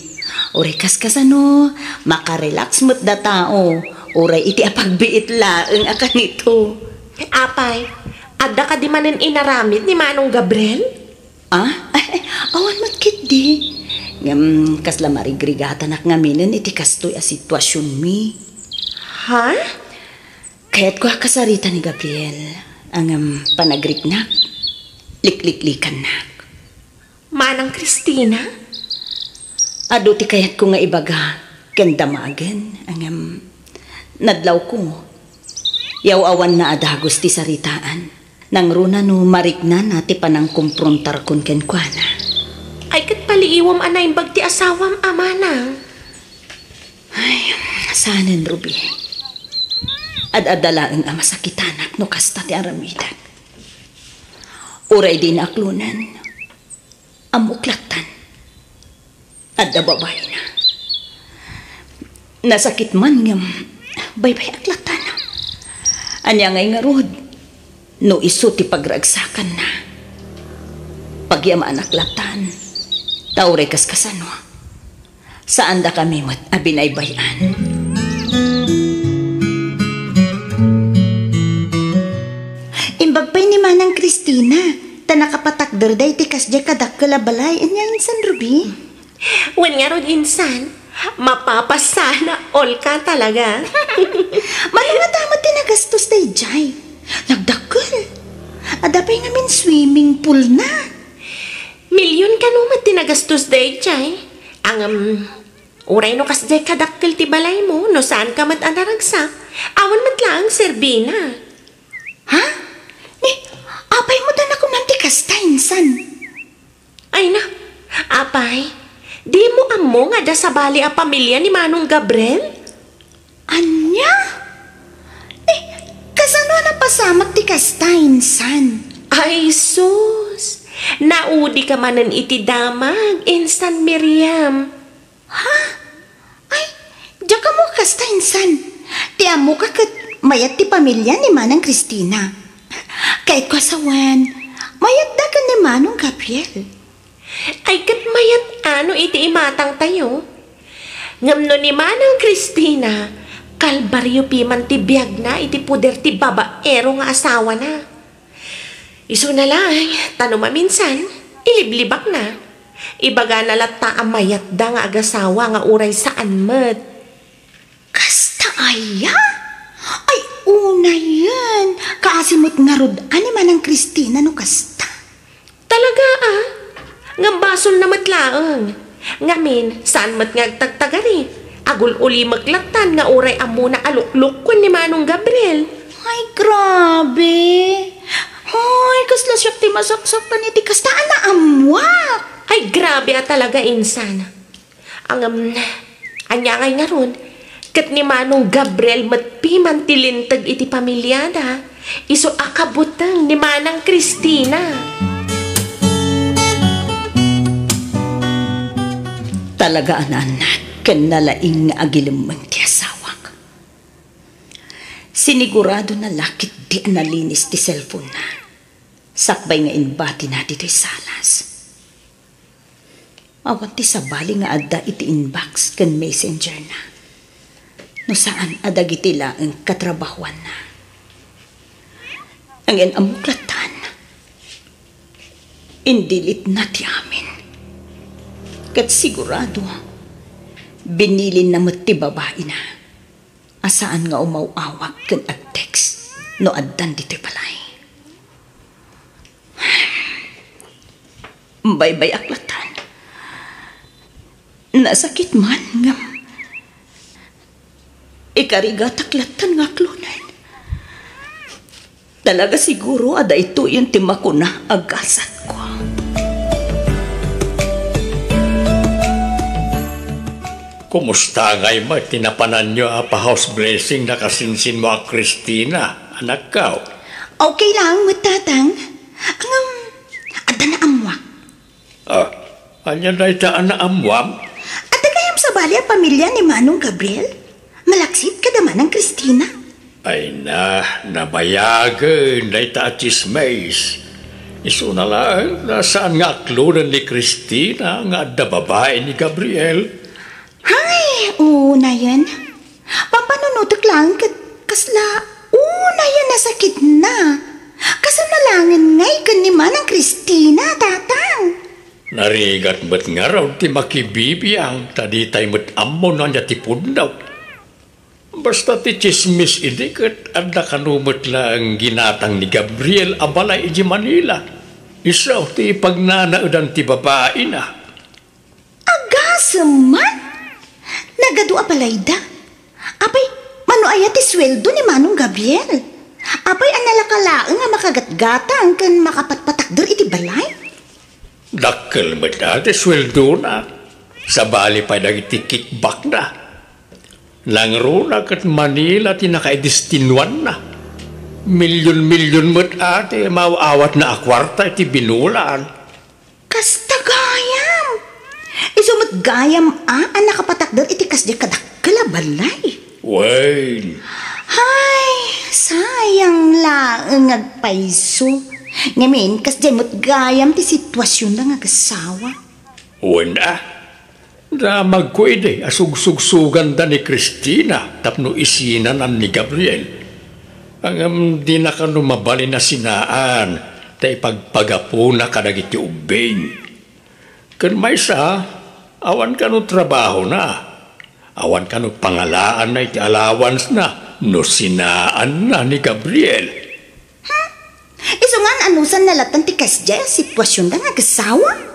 Oray kas-kasano, makarelax mo't da tao. Oray iti apagbiit laeng akan ito. Apay, adda ka di manen inaramid ni Manong Gabriel? Awan matkit di. Ngam kasla marigrigata nak ngaminin iti kastoy a sitwasyon mi. Ha? Kaya't ko kasarita ni Gabriel. Ang panagrik-nak, liklik-likan nak. Manang Kristina? Ado ti kayat ko nga ibaga, kandamagan, nadlaw ko. Yaw-awan na adagos ti saritaan. Nang runa no marikna na ti panang kumprontar kun kenkwana. Ay kat paliiwam anay bagti asawam amana. Ay, sanan Ruby. Ad-adalaeng ama sakitanak no kasta ti aramidan. Uray din aklunan. Amuklatan. Adda babay na. Nasakit man ngam baybay aklatan. Anya ngay nga rod, no iso ti pagragsakan na. Pagyamaan aklatan, tauray kaskasano. Saan da kami mat abinaybayan? Imbagpay ni Manang Kristo, Christina. Ta nakapatakder day ti kasya kadakkel a balay. Anya insan, Ruby? Wen nga ron insan, mapapasana all ka talaga. Mano nga damat tinagastos day, Jai? Nagdakkel. Adapay ngamin swimming pool na. Milyon ka naman tinagastos day, Chay. Ang uray no kasjay kadakkel ti balay mo, no saan ka mat anaragsak. Awan mat lang, Serbina. Ha? Apay mo dan ako man ti kasta, insan. Ay na, apay, di mo amo nga da sa bali a pamilya ni Manong Gabriel? Anya? Kasano na pasamak ti kasta, insan? Ay, sus! Naudi ka manan iti damag, insan Miriam. Ha? Ay, diya ka mo kasta, insan. Ti amo ka kat mayat ti pamilya ni Manang Christina. Kahit kasawan, mayat da ka ni Manong Gabriel. Ay, kat mayat ano iti imatang tayo. Ngamno ni Manang Christina, kalbaryo piman ti biyag na iti puder ti babaero nga asawa na. Iso na lang, tanong maminsan, iliblibak na. Ibaga na lata ang mayat da nga agasawa nga uray saan mat. Kasta aya? Ay, una yan. Kaasimot nga rod, ani Manang Christina no kasta. Talaga nga basol na matlaang. Ngamin, saan mat nga tagtagari? Agul uli maglatan nga uray amo na alukluk ko ni Manong Gabriel. Ay, grabe. Hoy, kasla siya ti masaksak pa ni ti kastaan na amwak. Ay, grabe talaga insan. Ang anyangay nga ron, kat ni Manong Gabriel matpiman tilintag iti pamilyada, iso akabutang ni Manang Christina. Talaga anan, kanalaing nga agilimang ti asawak. Sinigurado na lakit di analinis ti cellphone na. Sakbay nga inbati na dito'y salas. Awat ti sabali nga adda iti inbox kan messenger na. No saan adag iti laeng katrabahuan na. Ang inamuklatan, indilit na ti amin. Kat sigurado, binilin na mo't ti babae na. Asaan nga umawawag kan ag-text no addan dito'y balay. Baybay aklatan. Nasakit man nga. Ikarigat aklatan nga klunan. Talaga siguro ada ito yung timako na agasat ko. Kumusta ngay mo? Tinapanan nyo pa house blessing na kasinsin mo a Christina, anak ka. Okay lang, matatang. Ada na amwak. Anya na itaan na amwam? Ada kayam sa bali ang pamilya ni Manong Gabriel? Malaksit ka naman ng Christina? Ay na, nabayagan na ita chismes. Iso na lang, nasaan nga aklunan ni Christina nga da babae ni Gabriel? Ay, una yan. Pampanunutok lang kasla, una yan nasakit na. Kasanalangan ngay kan ni Manang Christina, tatang. Narigat mo't nga raw ti makibibiyang tadi tayo mo't ammo na niya tipod daw. Basta ti chismis idikat at nakanumot lang ginatang ni Gabriel abalay iji Manila. Isaw ti pagnanaudan ti babae na. Agasaman? Nagadu abalay da. Apay, mano aya ti sweldo ni Manong Gabriel? Apay, analakalaan nga makagatgatang kan makapatpatakder iti balay? Dakkel mo dati sweldo na. Sa bali pa nagiti kickback na. Langro na kat Manila tinakaidistinwan na. Milyon-milyon mo't ate mawawat na akwarta iti binulaan. Kasta gayam. Isumot gayam ang nakapatakder iti kasya kadakkel a balay. Well. Hay, sayang lang agpaiso. Ngamin, kas dyan mo't gayam ti sitwasyon ng agasawa. Wala. Na magkuide, asug-sugsugan da ni Christina, tapno isinan ni Gabriel. Ang di na ka numabali na sinaan, tay pagpagapuna ka dagiti ubing. Ken maysa, awan ka no trabaho na. Awan ka no pangalaan na iti allowance na, no sinaan na ni Gabriel. Iso nga anusan nalatan ti kasya sitwasyon da nga kasawa?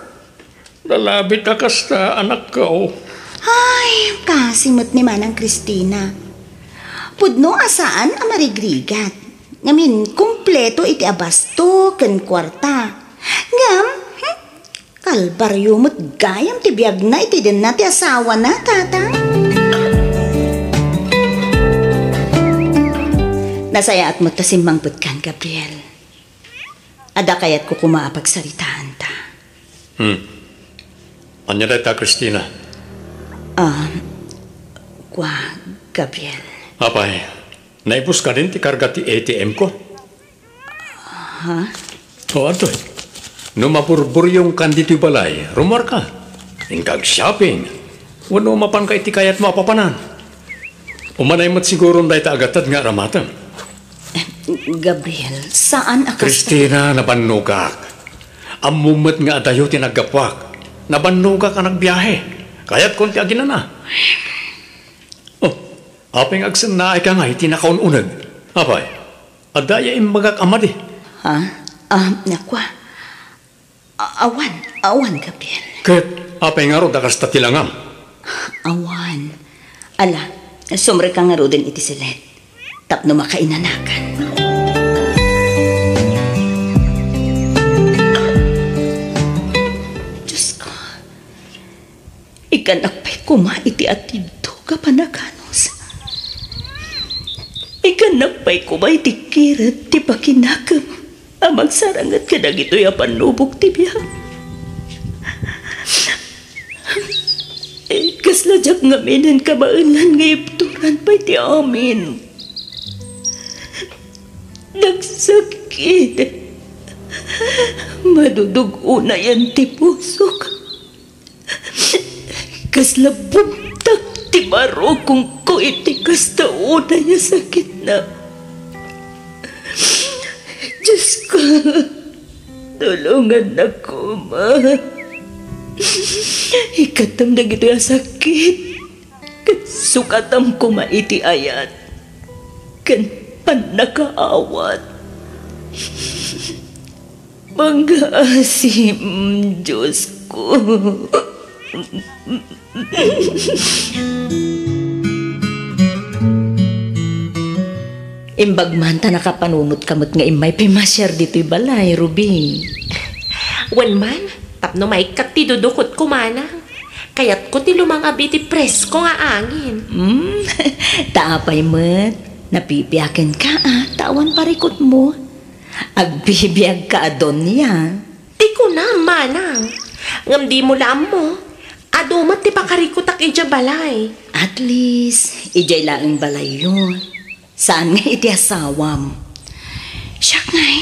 Lalabit na kasta anak ko. Ay, kasimot ni Manang Cristina. Pudno asaan ang marigrigat. Ngamin, kumpleto iti abasto ken kwarta. Ngam, kalbaryo mo't gayam ti biyag na iti din na ti asawa na, tata. Nasaya at mo't tasimbangput kan, Gabriel. Ada kayat ko kumaapagsaritaan ta. Anya ta, Cristina? Gabriel. Apay, naipos ka rin ti karga ti ATM ko? Ha? O ato, no maburbur yung kandito balay, rumor ka. Ingkag shopping. Wano mapan ka iti kayat mo apapanan. Umanay mo't siguro dahi ta agatad nga ramatan. Gabriel, saan akas... Cristina, nabanugak. Amumat nga adayo tinagapwak. Nabanugak ka nagbiyahe. Kaya't konti agina na. Oh, apeng agsan na ay ka nga iti nakaununag. Apay, adaya imagak amadi. Ha? Nakwa. Awan, Gabriel. Ket, apeng nga ro dakas tatilangam. Awan. Ala, sumre ka nga ro din iti silet. Tapno makainanakan. Ikanak pa'y kuma iti atidto ka panakanos. Ikanak pa'y kuma iti kirat ti pakinakam. Amag sarangat ka na gito'y apanubok ti biyang. Kasladyak nga minin kabailan nga ipturan pa'y ti amin. Nagsakit. Madudugo na yan ti pusok. Kaslabuntak ti baro kung ko iti kastauna niya sakit na. Diyos ko, tulungan na ko, ma. Ikatam na gito yung sakit. Sukatam ko maiti ayat. Kan panakaawat. Mag-asim, Diyos ko. Imbagman ta nakapanunot kamot nga imay pimasyar dito'y balay, Ruby. Wan man, tapno may katidudukot kumana. Kaya't ko ti lumangabi ti presko nga angin. Taapay mat, napipiyakin ka tawan parikot mo. Agbibiyag ka adon niya. Di ko na, manang. Ngam di mo lam mo. Adumat ti pakarikutak ija balay. At least, ijay laing balay yun. Saan nga iti asawam? Siya nga'y,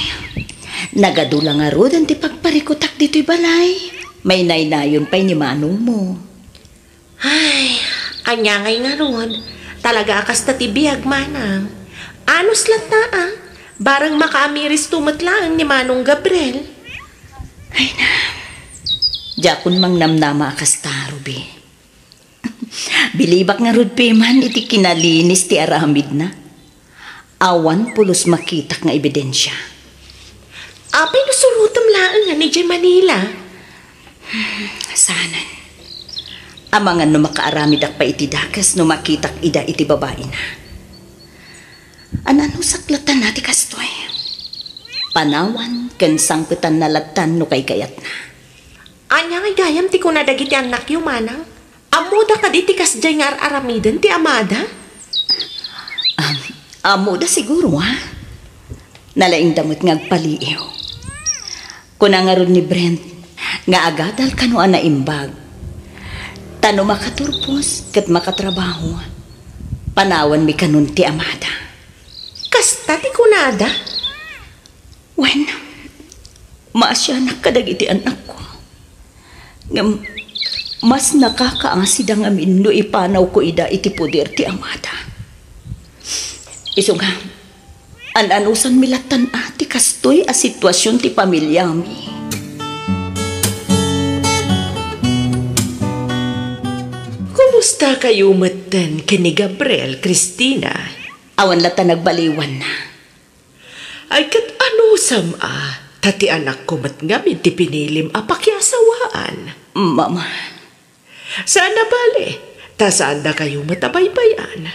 nagadula nga ro ti pagparikutak dito'y balay. May naynayon pa'y ni manong mo. Ay, anya ngay nga ron. Talaga akas na tibiyag, manang. Anos lang na barang makaamiris tumatlaan ni Manong Gabriel. Ay na, Jakun mang namnama akas ta, Ruby. Bilibak nga Rudpe man iti kinalinis ti aramid na. Awan pulos makitak nga ebidensya. Apay nasurutam laang nga ni Jay Manila. Sanan. Amangan no makaaramid ak pa iti dakas no makitak ida iti babae na. Anano saklatan nati kastoy. Panawan ken sangpetan nalatan no kay kayat na. Anya nga gayam ti kunadagiti anak yung manang. Amuda ka di ti kasjay nga aramiden ti amada? Amuda siguro Nalaing damot ngagpaliiw. Kunangaron ni Brent nga agadal kano ana imbag. Tano makaturpos ket makatrabaho. Panawan mi kanon ti amada. Kasta ti kunada? Wen, maasyanak kadagiti anak ko. Mas nakakaangsid ang amin no ipanaw ko ida iti poder ti amada. Iso nga, An-anusan milatan ti kastoy a sitwasyon ti pamilya mi. Kumusta kayo matan kini Gabriel, Cristina? Awan lata nagbaliwan na. Ay kat ano sama, tati anak ko mat ngamin ti pinilim apakyasawaan. Mama, Sana bale, ta saan da kayo matabaybayan.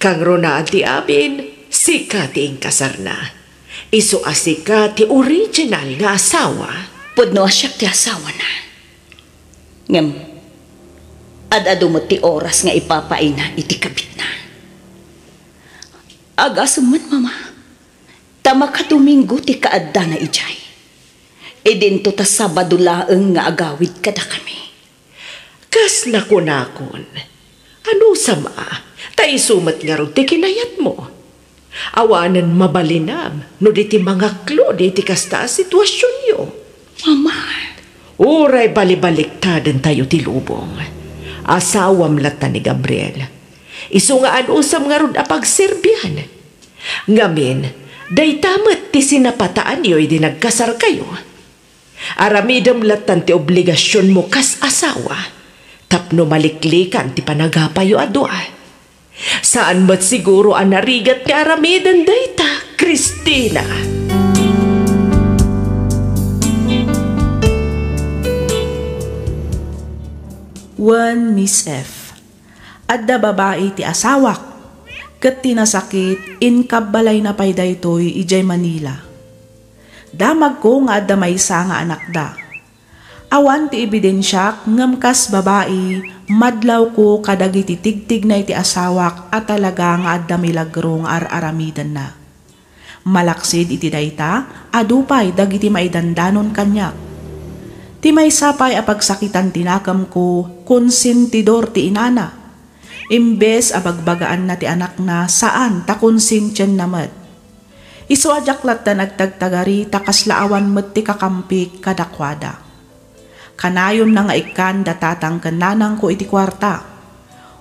Kang ronaan ti amin, sika ti inkasar na. Isu asika ti original nga asawa. pudno asyak ti asawa na. Ngem, ad-ado mo ti oras nga ipapaina iti kabit na. Agasam man, mama. Tama ka Domingo ti kaadda na ijay. Idinto ta Sabado laeng nga agawid kada kami. Kas nakunakon, ano sama, ta isumat nga ron ti kinayat mo. Awanan mabalinam, no di ti mga klo di ti kasta sitwasyon yo. Mama, Uray balibaliktadin tayo ti lubong. Asawam lata ni Gabriel. Isu nga anusam nga ron apagserbihan. Ngamin, day tamat ti sinapataan yo'y di nagkasar kayo. Aramidam latan ti obligasyon mo kas asawa. Tapno maliklikan ti panagapayo adwa. Saan ba't siguro ang narigat ni aramidan dayta, Cristina? Wan Miss F. Adda babae ti asawak. Ket tinasakit inkabbalay na pay daytoy ijay Manila. Damag ko nga adda maysa nga anak da. Awan ti ebidensyak ngem kas babae madlaw ko kadagiti tigtig na iti asawak at talaga nga adda milagro nga aramidan na. Malaksid iti dayta adupay dagiti maidandanon kanyak. Ti maysa pay apagsakitan tinakam ko konsentidor ti inana. Imbes abagbagaan na ti anak na saan ta konsentyen namat. Isu ajaklat ta nagtagtagari takaslaawan met ti kakampik kadakwada. Kanayon na nga ikan datatang kananang ko iti kwarta.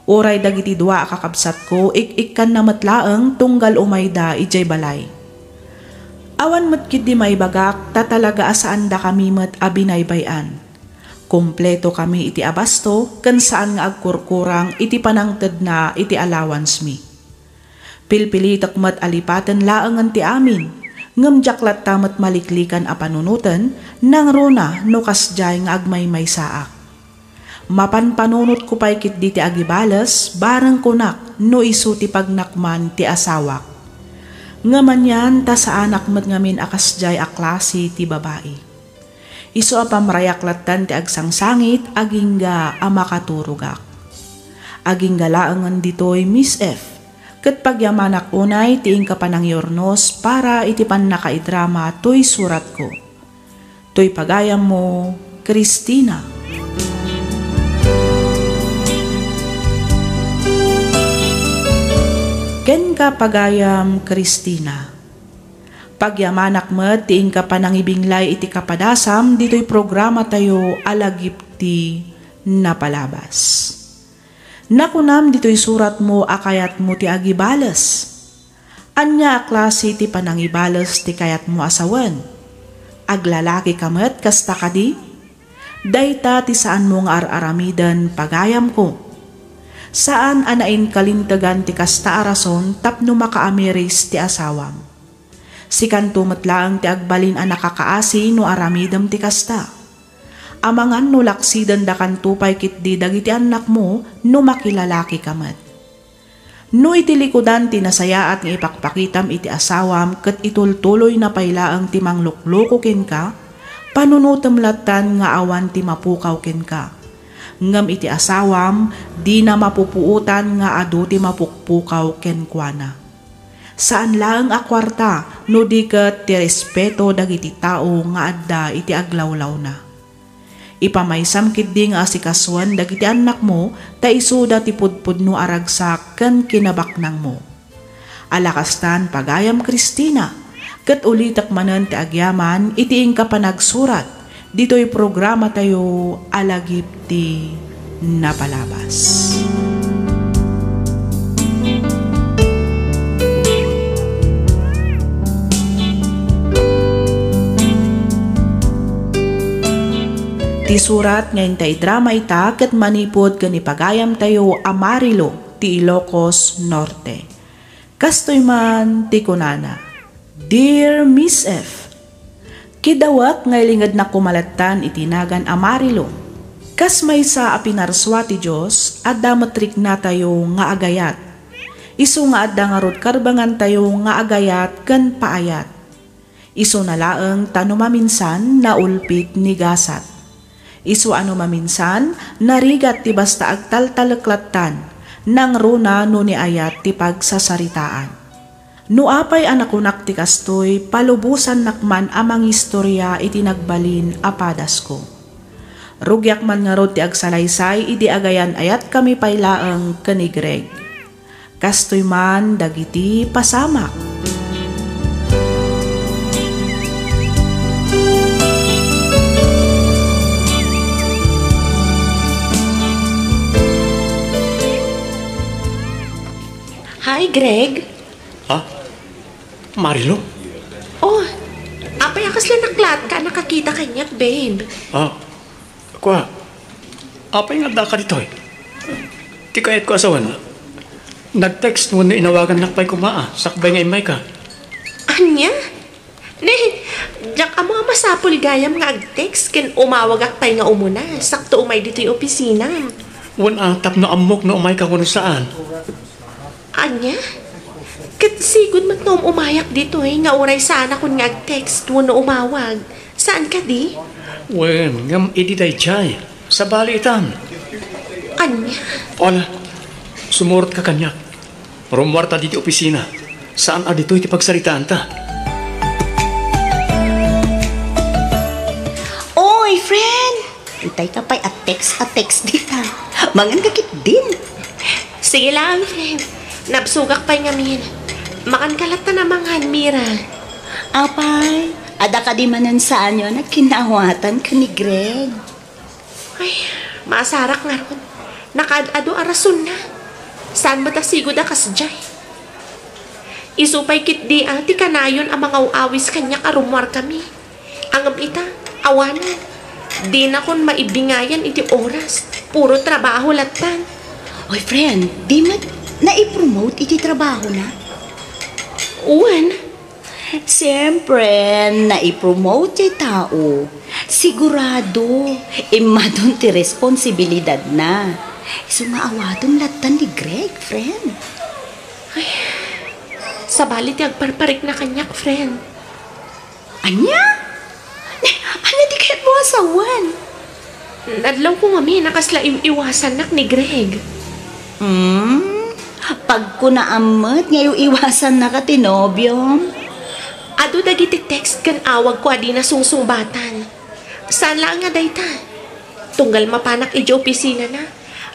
Oray dagiti dua kakabsat ko ik-ikan na matlaeng tunggal umayda ijay balay. Awan matkid di may bagak ta talaga asaan da kami met abinaybayan. Kompleto kami iti abasto ken saan nga agkurkurang iti panangted na iti allowance mi. Pilpilitak mat alipaten laengan ti amin, ngem jaklat tamat maliklikan a panunutan nang rona no kasjay nga agmay saak. Mapanpanunot ko pay kit di ti agibales bareng kunak no isu ti pagnakman ti asawak. Ngaman yan ta sa anak mat ngamin akasjay a klase ti babae. Isu a pamrayaklatan ti agsangsangit agingga a makaturugak. Agingga laengan ditoy Miss F. Ket pagyamanak unay ti ingkapanangyornos para iti pannakaidrama toy surat ko. Toy pagayam mo, Cristina. Ken ka pagayam, Cristina. Pagyamanak met ti ingkapanangibinglay iti kapadasam ditoy programa tayo alagipti napalabas. Nakunam dito'y surat mo akayat mo ti agibales. Anya klase ti panangibales ti kayat mo asawan. Aglalaki kamet kasta kadi. Dayta ti saan mo nga aramidan pagayam ko. Saan anain kalintagan ti kasta arason tapno makaamiris ti asawam. Sikan tumatlaang ti agbalin a nakakaasi no aramidam ti kasta. Amangan no laksidan da kan tupay kitdi dagiti anak mo no makilalaki kamat. No itilikudan tinasayaat nga ipakpakitam iti asawam ket itultuloy na paylaang ti manglukloko ken ka, panunutem latan nga awan ti mapukaw ken ka. Ngem iti asawam di na mapupuutan nga adu ti mapukpukaw ken kuana. Saan laeng a kwarta no di ket ti respeto dagiti tao nga adda iti aglawlaw na. Ipamaysam kitdi nga asikaswan dagiti anak mo ta isuda ti pudpudno aragsak ken kinabaknang mo. Alakastan pagayam Cristina, ket ulitak manen ti agyaman iti ingkapanagsurat dito'y programa tayo alagipti napalabas. Iti surat ngayon tay drama ita ket manipod ken ipagayam tayo Amarillo ti Ilocos Norte. Kastoy man ti kunana. Dear Miss F, kidawat ngay lingad na kumalatan itinagan Amarillo. Kas may sa apinarswa ti Diyos at damatrik na tayo nga agayat. Isu nga adda nga rod karbangan tayo nga agayat ken paayat. Isu na laeng tano maminsan na ulpit ni gasat. Isu ano maminsan narigat ti basta agtaltalaklatan nang runa no ni ayat ti pagsasaritaan. No apay anakunak ti kastoy palubusan nakman amang istorya iti nagbalin apadas ko. Rugyak man nga rod ti agsalaysay idi agayan ayat kami paylaeng ken ni Greg. Kastoy man dagiti pasamak. Hi, Greg. Ha? Marilo? Oh, apay akas lang naklat ka, nakakita kanyak, babe. Kwa, apay nga da ka dito eh. Ti kayat ko asawan. Nag-text mo na inawagan nakpay kumaa. Sakbay nga imay ka. Anya? Ne, jak amo masapol gayam nga ag-text ken umawag akpay nga umuna. Sakto umay dito yung opisina. Wan ang tap na amok na umay ka kung saan. Anya? Kat sigud mat na umayak dito eh. Nga uray sana kung nga ag-text mo na umawag. Saan ka di? Wen, ngam ididay chay. Sa balitan. Anya? Ola, sumurot ka kanya. Rumwarta dito opisina. Saan dito iti pagsaritaan ta? Oy, friend! Intay ka pa'y at-text dita. Mangan kakit din. Sige lang, friend. Napsugak pa'y ngamin. Makan kalat na namangan, Mira. Apay, ada ka di manan saan yun na kinawatan ka ni Greg. Ay, masarak nga ron. Nakaad-ado arason na. Saan ba ta sigod akas jay? Isupay kit di ti kanayon ang mga uawis kanya karumwar kami. Angam ita, awanan. Di na kon maibingayan iti oras. Puro trabaho latan. Oy, friend, di mat na-i-promote iti trabaho na? Uwan. Siyempre, na-i-promote yung tao. Sigurado, imadon ti responsibilidad na. Sumaawadon latan ni Greg, friend. Ay, sa balit yung agparparik na kanyak, friend. Anya? Ano di kaya't mo asawan? Nadlaw ko nga nakasla iwasan nak ni Greg. Pag ko naamat, ngayon iwasan na ka tinobyom. Ado dagiti text kan awag ko adi na sungsungbatan. Saan lang nga dayta? Tunggal mapanak iji opisina na.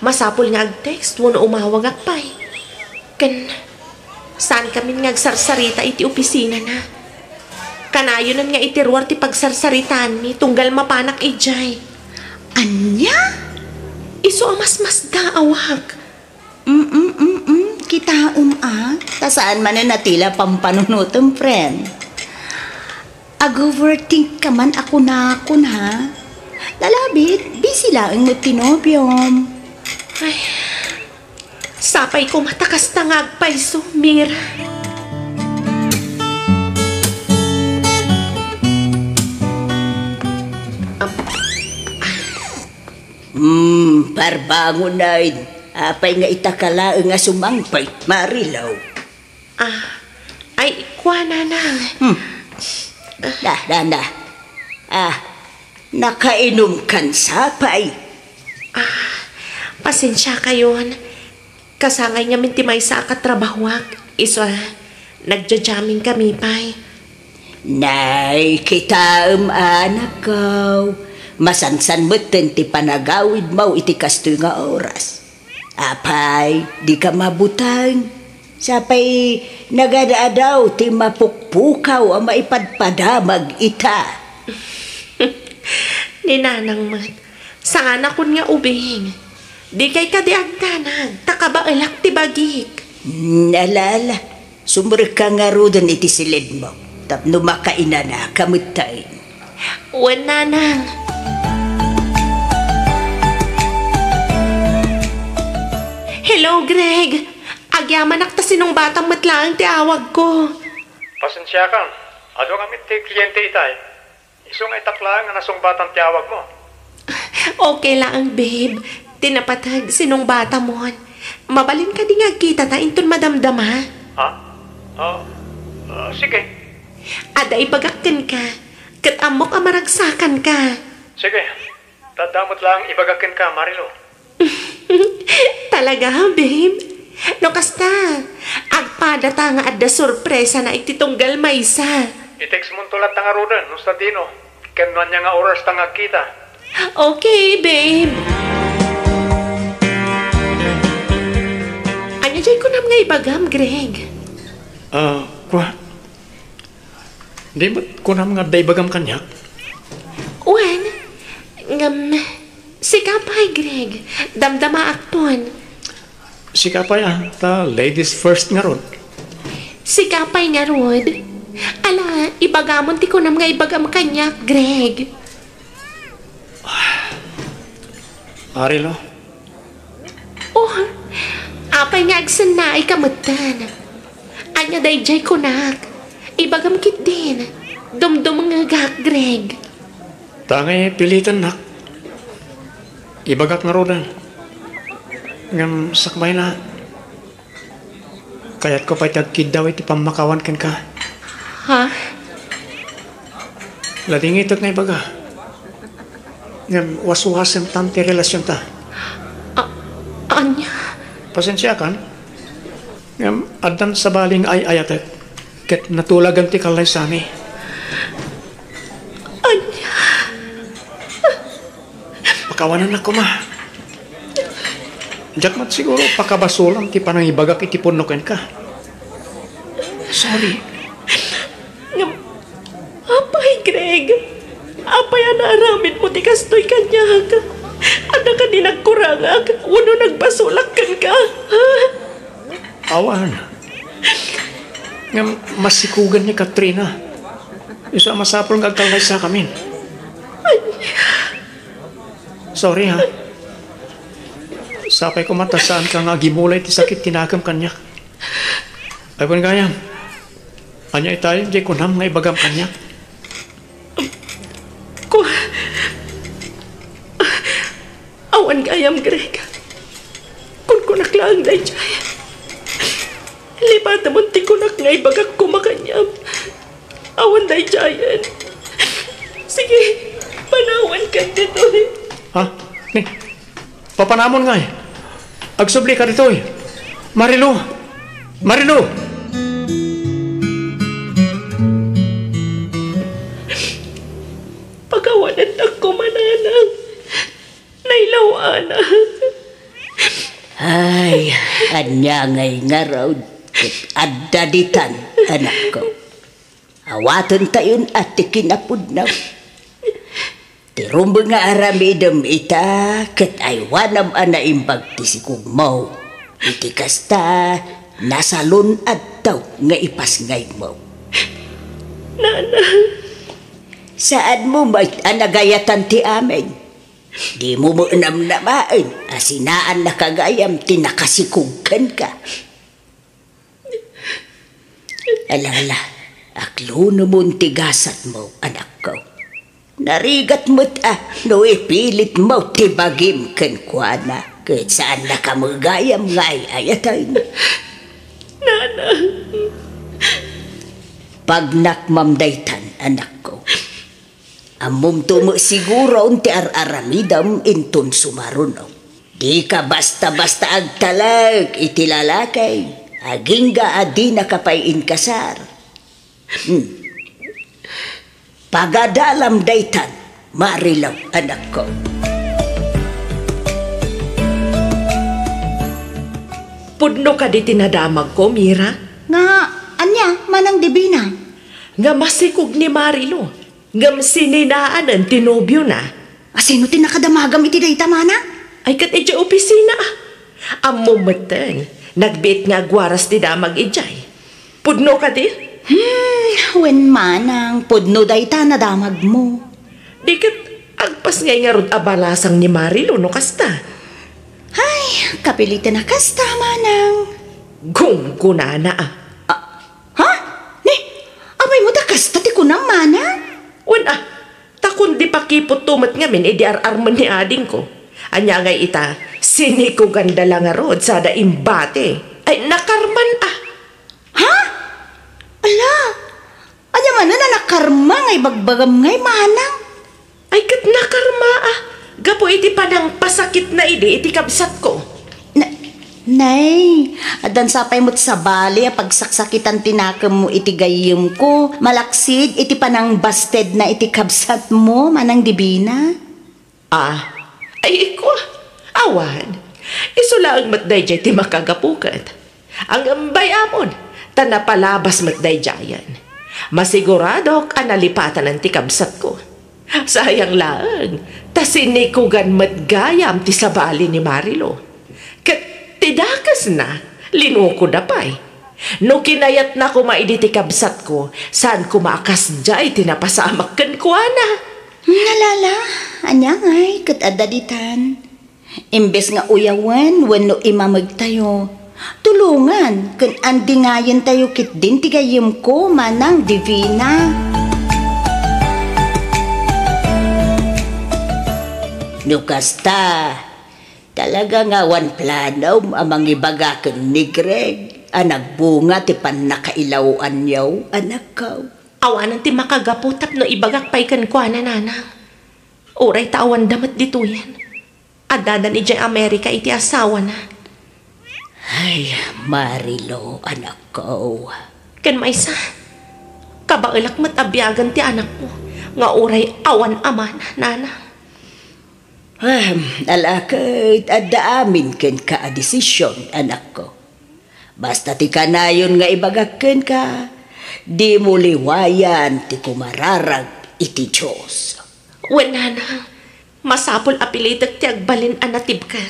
Masapol nga ag-text, wano umawag akpay. Kan, saan kami nga agsarsarita iti opisina na? Kanayonan nga itiruar ti pagsarsaritaan mi, tunggal mapanak ijay. Anya? Iso amas-mas daawag. Kita tasaan man na natila pampanunutom, friend. Ag-overthink ka man ako na ha? Lalabit, busy lang mo tinobyom. Ay, sapay ko matakas na ngagpay so, Mira. Parbangon na apay nga itakala nga sumangpay, Marilaw. Ay, kwa na. Nakainom kan sapay. Pasensya kayon. Kasangay nga mintimay sa akatrabahwak. Iso, nagja-jamming kami pay. Nay, kita anak ko. Masansan mo ti panagawid mo iti kastoy nga oras. Apay, di ka mabutang. Sapay, nagadaadaw ti mapukpukaw ang maipadpadamag ita. Ninanang mat, sana kun nga ubing. Di kay kadiagdanag, takabaalak ti bagik. Nalala, sumur ka nga rodan iti silid mo. Tapno makaina na kamutain. Uwan nanang. Greg. Agyaman akta sinong batang matlaang ti awag ko. Pasensya ka. Ado kami ti kliyente itay. Isong itaklaan nga nasong batang tiyawag mo. Okay lang, babe. Tinapatag sinong bata mo. Mabalin ka di nga kita ta inton madamdama. Ha? Sige. Ada ibagakin ka. Kat amok amaragsakan ka. Sige. Tadamot lang ibagakin ka, Marilo. Talaga, babe? No kasta, agpadata nga adda sorpresa na ititunggal maysa. I-text mo tulat nga rodan, no sa dino. Kenuan niya nga oras tangag kita. Okay, babe. Anya jay ko nam nga ibagam, Greg. Kwa? Di mo kunam nga daibagam kanyak? Wan, sikapay, Greg. Damdama akton. Sikapay ta ladies first nga ron. Sikapay nga, Rod. Ala, ibagamon ti ko nam nga ibagam kanyak, Greg. Arilo? Oh, apay nga agsan na ay kamutan. Anya dayjay ko nak. Ibagam kit din. Dumdum nga gak, Greg. Tangay pilitan nak. Ibagak nga rodan. Ngam sakbay na. Kaya't ko pa'y tagkid daw iti pamakawan ken ka. Ha? Lading itot nga ibaga. Ngam waswasan tanti relasyon ta. Anya? Pasensya kan. Ngam adan sa baling ay ayatek. Ket natulagan ti kalay sani. Anya? Pakawanan ako ma. Jakmat siguro pakabasulang ti panangibagak iti punuken ka. Sorry. Apay, Greg. Apay anaramid mo ti kastoy kanyag. Ada ka di nagkurangag. Uno nagbasulak kan ka. Awan. Ngam masikugan ni Katrina. Isa masapol nga agkalay sa kamin. Sorry ha. Sapay ko matasaan ka nga gimulay ti sakit tinagam kanya. Ay pun gayam. Anya itayo di kunam nga ibagam kanya. Awan gayam, Greg. Kung kunak lang na jay. Lipat naman ti kunak nga ibagak kumakanyam. Awan na jayan. Sige, panawan ka dito. Ha? Ni, papanamon nga eh. Agsubli ka dito eh. Marilo! Marilo! Pagawanan ako mananang. Nailawana. Ay, anya ngay nga raw. Adda ditan, anak ko. Awatan tayon at tikinapod na. Tirumbo nga aramidam ita, kat aywanam ana imbag tisikong mo. Iti kasta, nasalun at taw nga ipas ngay mo. Nana. Saan mo may anagayatan ti amin? Di mo mo namnamain, asinaan na kagayam tinakasikugkan ka. Alala, aklo naman tigasat mo, anak ko. Narigat mo't no ipilit mo tibagim kan kuana. Kahit saan na kamagayam ngay ayatay mo. Nana. Pag nakmamdaytan, anak ko. Amom tumo siguro unti aramidam intun sumaruno. Di ka basta-basta agtalag itilalakay. Agingga adi nakapayin kasar. Pagadalam daytan, marilaw anak ko. Pudno ka di tinadamag ko, Mira? Nga, anya, manang dibina. Nga masikog ni Marilo. Nga sininaan ang tinobyo na. Asino tinakadamagam iti dayta mana? Ay kat iti opisina. Amo matan, nagbit nga gwaras ti damag ijay. Pudno ka di? Wen manang, pudno dayta na damag mo. Di kat agpas ngay nga rod abalasang ni Marilo no kasta. Ay, Kapilitan na kasta, manang. Gunggunana Ha? Ni, amay mo da kasta ti kunang manang? Wan takon di pa kipot tumat ngamin, di ar-arman ni ading ko. Anya ngay ita, sini ko ganda lang nga rod sa da imbate. Ay, nakarman Ha? Ala, anya man na nakarma ngay bagbagam ngay manang. Ay, kat nakarma Gapo iti panang pasakit na iti kabsat ko. Nay, adan sapay mo't sa bali, pagsaksakitan tinakam mo iti gayim ko, malaksid iti panang busted na iti kabsat mo, manang dibina. Ay ko, awan. Isulaang matday jay ti makagapukat. Ang bayamon, tanapalabas matday jayan. Masiguradok analipatan ang ti kabsat ko. Sayang lang, tasinikugan matgayam ti sabali ni Marilo. Kat tidakas na, linuko da pa'y. No kinayat na ko maiditi kabsat ko, saan ko maakas jay tinapasamak kan ko ana. Nalala, anya ngay, kat adaditan. Imbes nga uyawan, wano imamag tayo. Tulungan, kan andingayan tayo kit din tigayim ko, manang divina. Nukasta, talaga nga wan plano amang ibagakan ni Greg. Anak bunga ti pan nakailawan yaw, anak ko. Awanan ti makagaputap no ibagak pa'y kan kwa na nanang. Uray tawan damat dito yan. Adadan ijay Amerika iti asawa na. Ay, Marilo, anak ko. Kan maisa, kabailak matabiagan ti anak mo. Nga uray awan ama na nanang. Alakit, adaamin ken ka a desisyon, anak ko. Basta ti kanayon nga ibagaken ka, di mo liwayan ti kumararag iti Diyos. Nanang, masapol apilitak ti agbalin anatibkar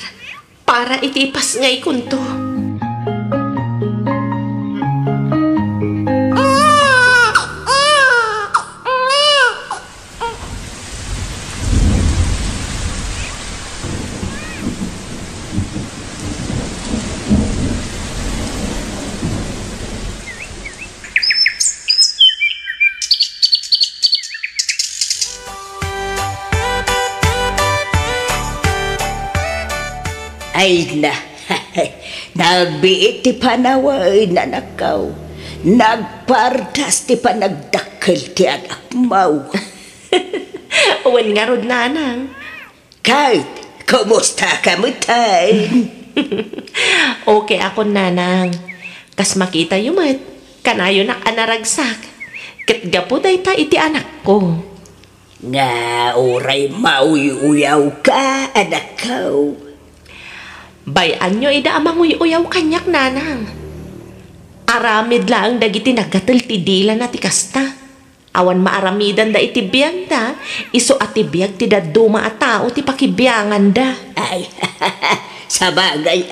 para itipas ngay kunto. Ay na, nagbiit ti panaway na nakaw. Nagpardas ti panagdakkel ti anak mau. Wan nga rod nanang. Kahit, kumusta ka mo tay? Okay ako nanang. Kas makita yumat, kanayo na anaragsak. Kat gapuday pa iti anak ko. Nga oray mauy-uyaw ka, anak ko. Bayan nyo ida amang uyaw kanyak nanang. Aramid lang dagiti nagatal ti dila na ti kasta. Awan maaramidan da iti biyag da, iso ati biyag ti daduma a tao ti pakibiyangan da. Ay, sa bagay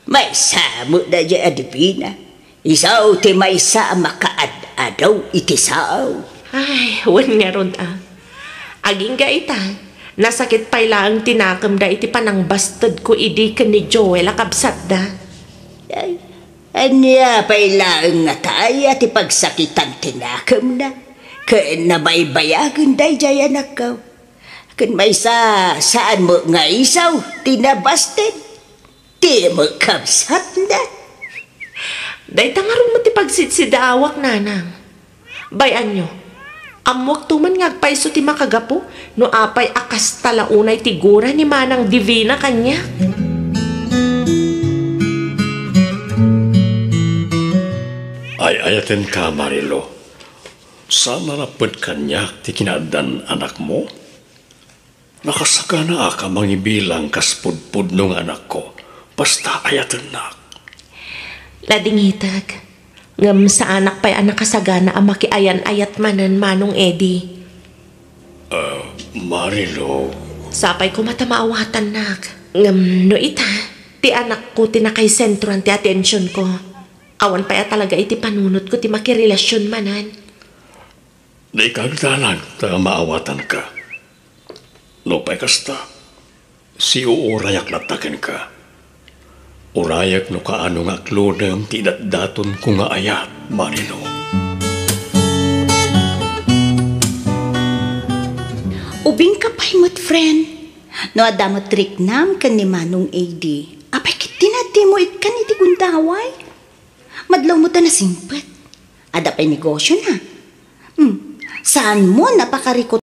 may samo da dya adipina. Isaw ti may sa makaad-adaw iti sao. Ay, wan nga ron Aging ga ita. Nasakit pa'y lang tinakam da iti panang bastad ko idi ka ni Joel akabsat da. Ay, anya pa'y lang nga tayo ti pagsakitan tinakam na. Kaan nabaybayagan day jay anak ko. Kan may saan mo nga isaw tinabasted. Ti mo kabsat na. Day tangaron mo ti pagsitsidaawak nanang. Bayan nyo. Amwag tuman ngagpaiso ti makagapo, no apay akas talaunay ti gura ni manang divina kanya. Ay ayaten ka, Marilo. Saan narapod kanyak ti kinadan anak mo? Nakasaka na ka mangibilang kaspudpud nung anak ko. Basta ayaten na. Ladingitag. Ngam sa anak pa'y anak kasagana ang makiayan ayat manan manong Eddie. Marilo. Sapay ko matamaawatan nak. Ngam no ita, ti anak ko tinakay sentruan ti atensyon ko. Awan pa'y talaga iti panunot ko ti makirelasyon manan. Di kagdalag ta maawatan ka. No pa'y kasta, si uurayak natakin ka. Urayak no kaano nga klonam tinatdaton ko nga ayat, Marino. Ubing kapay mo't friend. No adamot trick nam kan ni Manong AD. Apay kit tinati mo kan iti gundaway. Madlaw mo ta na simpet. Ada pa'y negosyo na. Saan mo napakarikot